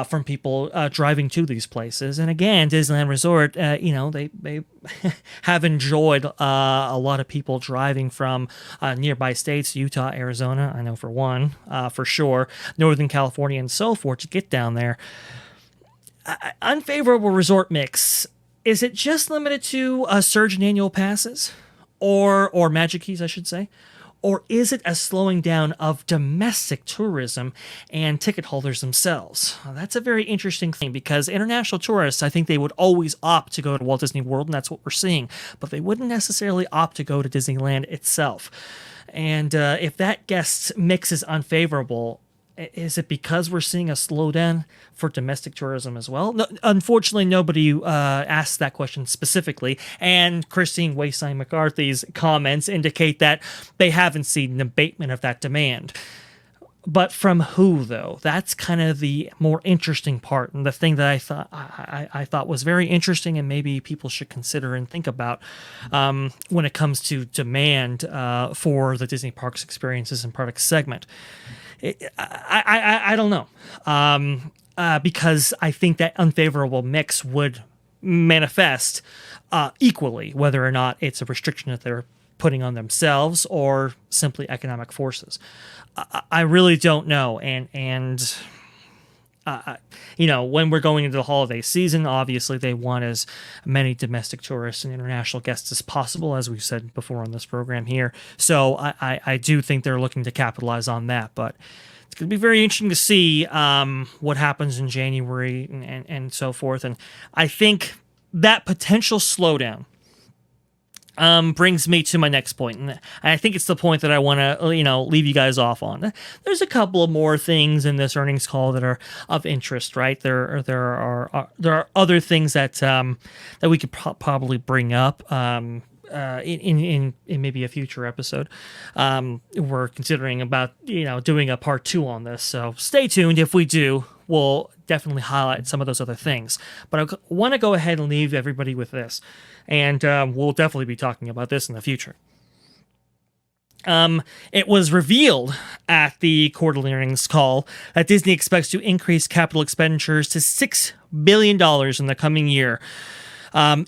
from people driving to these places. And again, Disneyland Resort, they have enjoyed a lot of people driving from nearby states, Utah, Arizona, I know for one, for sure, Northern California and so forth, to get down there. Unfavorable resort mix. Is it just limited to a surge in annual passes or Magic Keys, I should say? Or is it a slowing down of domestic tourism and ticket holders themselves? That's a very interesting thing, because international tourists, I think they would always opt to go to Walt Disney World, and that's what we're seeing. But they wouldn't necessarily opt to go to Disneyland itself. And if that guest mix is unfavorable, is it because we're seeing a slowdown for domestic tourism as well? No, unfortunately, nobody asked that question specifically, and Christine Wayside McCarthy's comments indicate that they haven't seen an abatement of that demand. But from who, though? That's kind of the more interesting part, and the thing that I thought was very interesting, and maybe people should consider and think about when it comes to demand for the Disney Parks Experiences and Products segment. I don't know, because I think that unfavorable mix would manifest equally, whether or not it's a restriction that they're putting on themselves or simply economic forces. I really don't know, and when we're going into the holiday season, obviously they want as many domestic tourists and international guests as possible, as we've said before on this program here. So I do think they're looking to capitalize on that, but it's going to be very interesting to see what happens in January and so forth. And I think that potential slowdown brings me to my next point, and I think it's the point that I want to, leave you guys off on. There's a couple of more things in this earnings call that are of interest, right? There are other things that we could probably bring up in maybe a future episode. We're considering about doing a part 2 on this, so stay tuned. If we do, we'll definitely highlight some of those other things. But I want to go ahead and leave everybody with this, and we'll definitely be talking about this in the future. It was revealed at the quarterly earnings call that Disney expects to increase capital expenditures to $6 billion in the coming year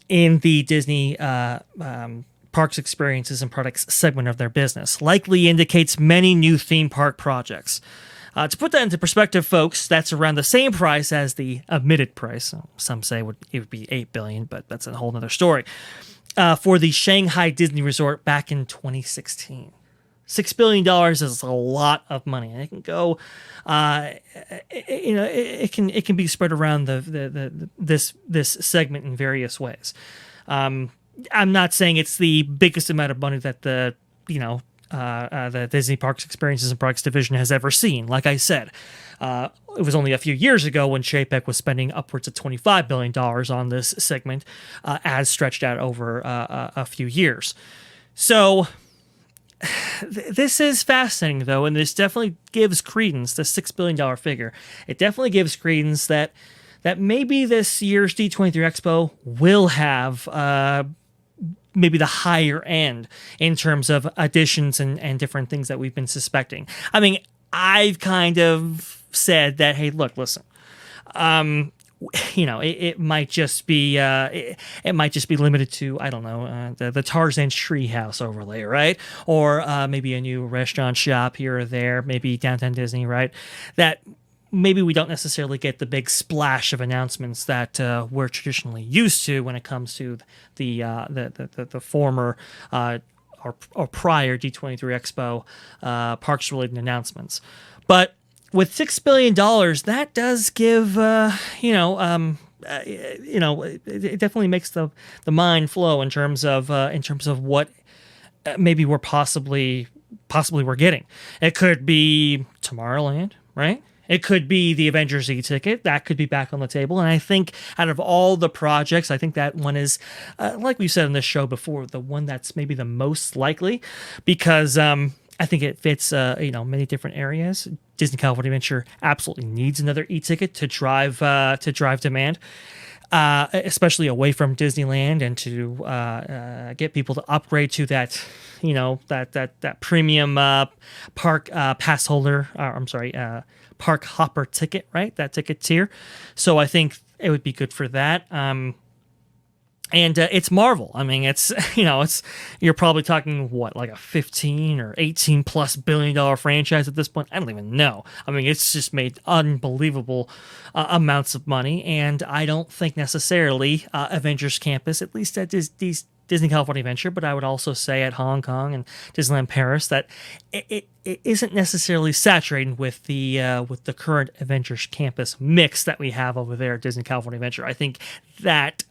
in the Disney Parks Experiences and Products segment of their business. Likely indicates many new theme park projects. To put that into perspective, folks, that's around the same price as the admitted price. Some say it would be $8 billion, but that's a whole other story. For the Shanghai Disney Resort back in 2016. $6 billion is a lot of money, and it can go, it can be spread around this segment in various ways. I'm not saying it's the biggest amount of money that the Disney Parks Experiences and Products division has ever seen. Like I said, it was only a few years ago when Chapek was spending upwards of $25 billion on this segment, as stretched out over a few years. So this is fascinating, though, and this definitely gives credence, the $6 billion figure. It definitely gives credence that maybe this year's D23 Expo will have maybe the higher end in terms of additions and different things that we've been suspecting. I mean, I've kind of said that, hey, look, listen, it might just be limited to, I don't know, the Tarzan's Treehouse overlay, right? Or maybe a new restaurant shop here or there, maybe Downtown Disney, right? That maybe we don't necessarily get the big splash of announcements that we're traditionally used to when it comes to the former or prior D23 Expo parks related announcements. But with $6 billion, that does give it definitely makes the mind flow in terms of what maybe we're possibly we're getting. It could be Tomorrowland, right? It could be the Avengers e-ticket. That could be back on the table. And I think out of all the projects, I think that one is, like we've said on this show before, the one that's maybe the most likely, because I think it fits, many different areas. Disney California Adventure absolutely needs another e-ticket to drive demand. Especially away from Disneyland, and to get people to upgrade to that, that premium park pass holder. Park hopper ticket, right? That ticket tier. So I think it would be good for that. And it's Marvel. I mean, it's you're probably talking like a 15 or 18 plus billion-dollar franchise at this point. I don't even know. I mean, it's just made unbelievable amounts of money, and I don't think necessarily Avengers Campus, at least at Disney California Adventure, but I would also say at Hong Kong and Disneyland Paris, that it isn't necessarily saturated with the current Avengers Campus mix that we have over there at Disney California Adventure. I think that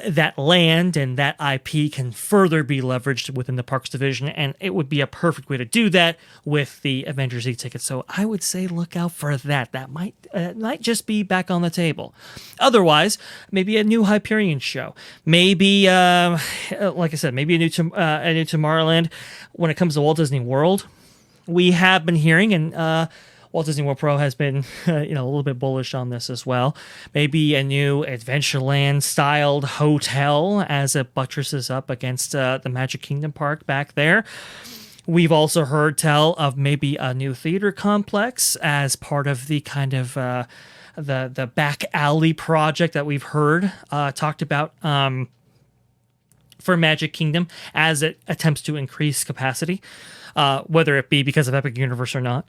that land and that IP can further be leveraged within the parks division, and it would be a perfect way to do that with the Avengers e-ticket. So I would say look out for that. That might just be back on the table. Otherwise, maybe a new Hyperion show. Maybe, like I said, maybe a new Tomorrowland. When it comes to Walt Disney World, we have been hearing, and Walt Disney World Pro has been, a little bit bullish on this as well. Maybe a new Adventureland-styled hotel as it buttresses up against the Magic Kingdom park back there. We've also heard tell of maybe a new theater complex as part of the kind of the back alley project that we've heard talked about for Magic Kingdom as it attempts to increase capacity, whether it be because of Epic Universe or not.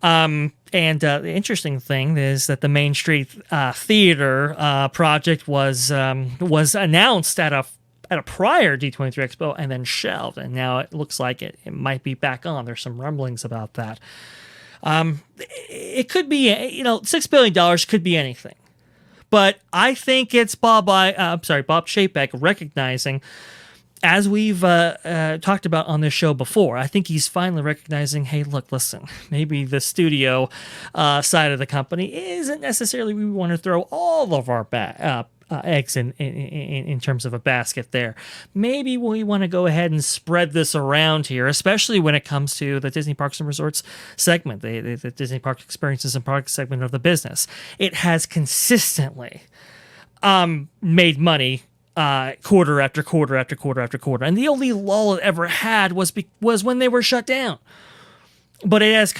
And the interesting thing is that the Main Street Theater project was announced at a prior D23 Expo and then shelved, and now it looks like it might be back on. There's some rumblings about that. It could be, $6 billion could be anything, but I think it's Bob Chapek recognizing, as we've talked about on this show before, I think he's finally recognizing, hey, look, listen, maybe the studio side of the company isn't necessarily we want to throw all of our eggs in terms of a basket there. Maybe we want to go ahead and spread this around here, especially when it comes to the Disney Parks and Resorts segment, the Disney Parks Experiences and Products segment of the business. It has consistently made money quarter after quarter after quarter after quarter, and the only lull it ever had was when they were shut down. But it has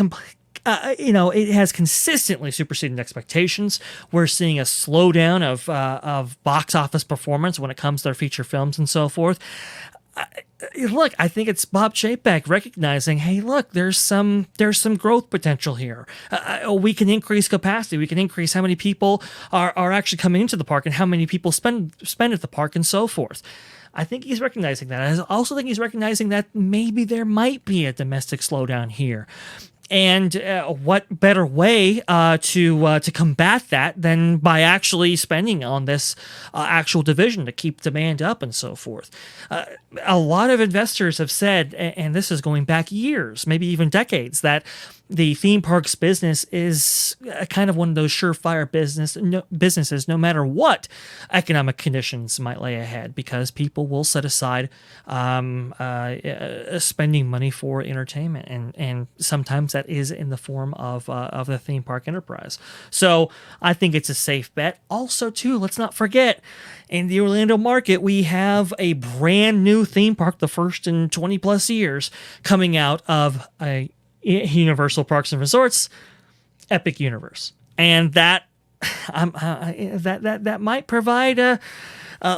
it has consistently superseded expectations. We're seeing a slowdown of box office performance when it comes to their feature films and so forth. Look, I think it's Bob Chapek recognizing, hey, look, there's some growth potential here. We can increase capacity. We can increase how many people are actually coming into the park and how many people spend at the park and so forth. I think he's recognizing that. I also think he's recognizing that maybe there might be a domestic slowdown here. And what better way to combat that than by actually spending on this actual division to keep demand up and so forth? A lot of investors have said, and this is going back years, maybe even decades, the theme parks business is kind of one of those surefire businesses, no matter what economic conditions might lay ahead, because people will set aside spending money for entertainment, and sometimes that is in the form of the theme park enterprise. So I think it's a safe bet. Also, too, let's not forget, in the Orlando market, we have a brand new theme park, the first in 20 plus years, coming out of a Universal Parks and Resorts, Epic Universe, and that might provide a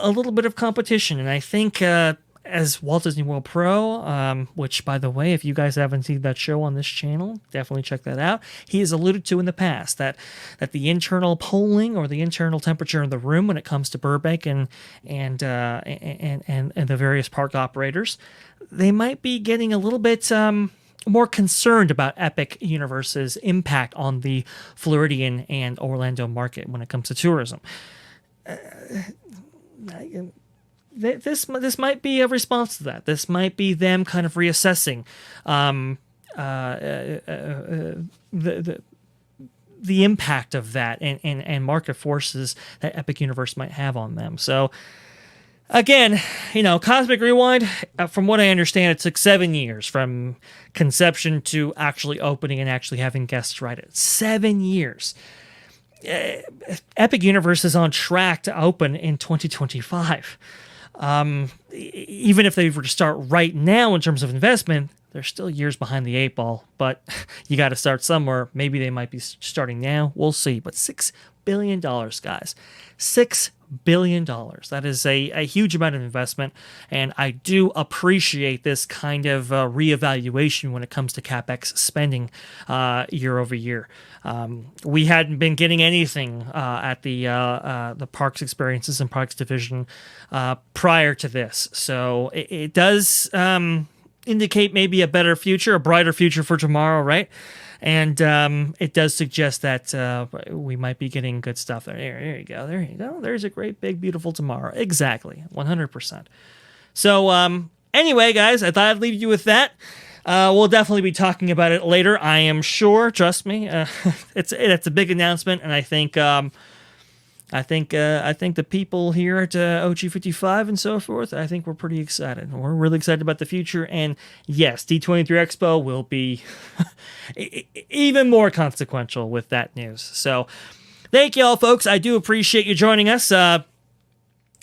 little bit of competition. And I think as Walt Disney World Pro, which, by the way, if you guys haven't seen that show on this channel, definitely check that out. He has alluded to in the past that the internal polling or the internal temperature in the room when it comes to Burbank and the various park operators, they might be getting a little bit more concerned about Epic Universe's impact on the Floridian and Orlando market when it comes to tourism. This might be a response to that. This might be them kind of reassessing the impact of that and market forces that Epic Universe might have on them. So Again, Cosmic Rewind, from what I understand, it took 7 years from conception to actually opening and actually having guests ride it. 7 years. Epic Universe is on track to open in 2025. Even if they were to start right now in terms of investment, they're still years behind the 8 ball, but you got to start somewhere. Maybe they might be starting now. We'll see. But $6 billion, guys. $6 billion. That is a huge amount of investment, and I do appreciate this kind of reevaluation when it comes to CapEx spending year over year. We hadn't been getting anything at the Parks Experiences and Parks Division prior to this, so it does indicate maybe a better future, a brighter future for tomorrow, right? And it does suggest that we might be getting good stuff there. There you go. There you go. There's a great, big, beautiful tomorrow. Exactly. 100%. So anyway, guys, I thought I'd leave you with that. We'll definitely be talking about it later, I am sure. Trust me. It's a big announcement, and I think the people here at OG55 and so forth, I think we're pretty excited. We're really excited about the future. And yes, D23 Expo will be even more consequential with that news. So thank you all, folks. I do appreciate you joining us.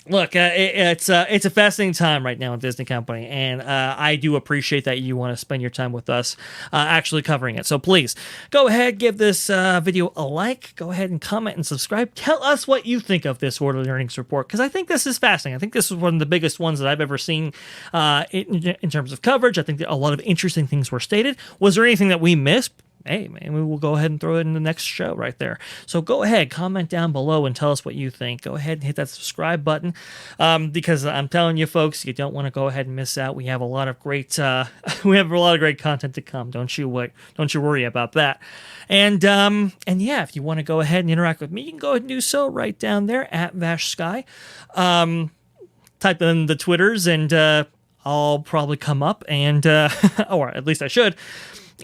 Look, it's a fascinating time right now at Disney Company, and I do appreciate that you want to spend your time with us actually covering it. So please, go ahead, give this video a like, go ahead and comment and subscribe. Tell us what you think of this quarterly earnings report, because I think this is fascinating. I think this is one of the biggest ones that I've ever seen in terms of coverage. I think that a lot of interesting things were stated. Was there anything that we missed? Hey, man, we will go ahead and throw it in the next show right there. So go ahead, comment down below and tell us what you think. Go ahead and hit that subscribe button because I'm telling you, folks, you don't want to go ahead and miss out. We have a lot of great content to come. Don't you worry about that. And yeah, if you want to go ahead and interact with me, you can go ahead and do so right down there at Vash Sky. Type in the Twitters and I'll probably come up and or at least I should.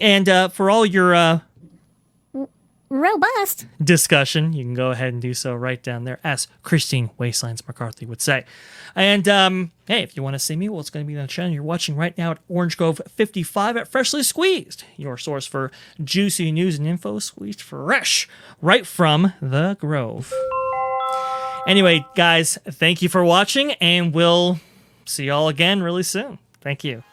And for all your robust discussion, you can go ahead and do so right down there, as Christine Wastelands McCarthy would say. And hey, if you want to see me, well, it's going to be on the channel you're watching right now at Orange Grove 55 at Freshly Squeezed, your source for juicy news and info squeezed fresh right from the Grove. Anyway, guys, thank you for watching, and we'll see y'all again really soon. Thank you.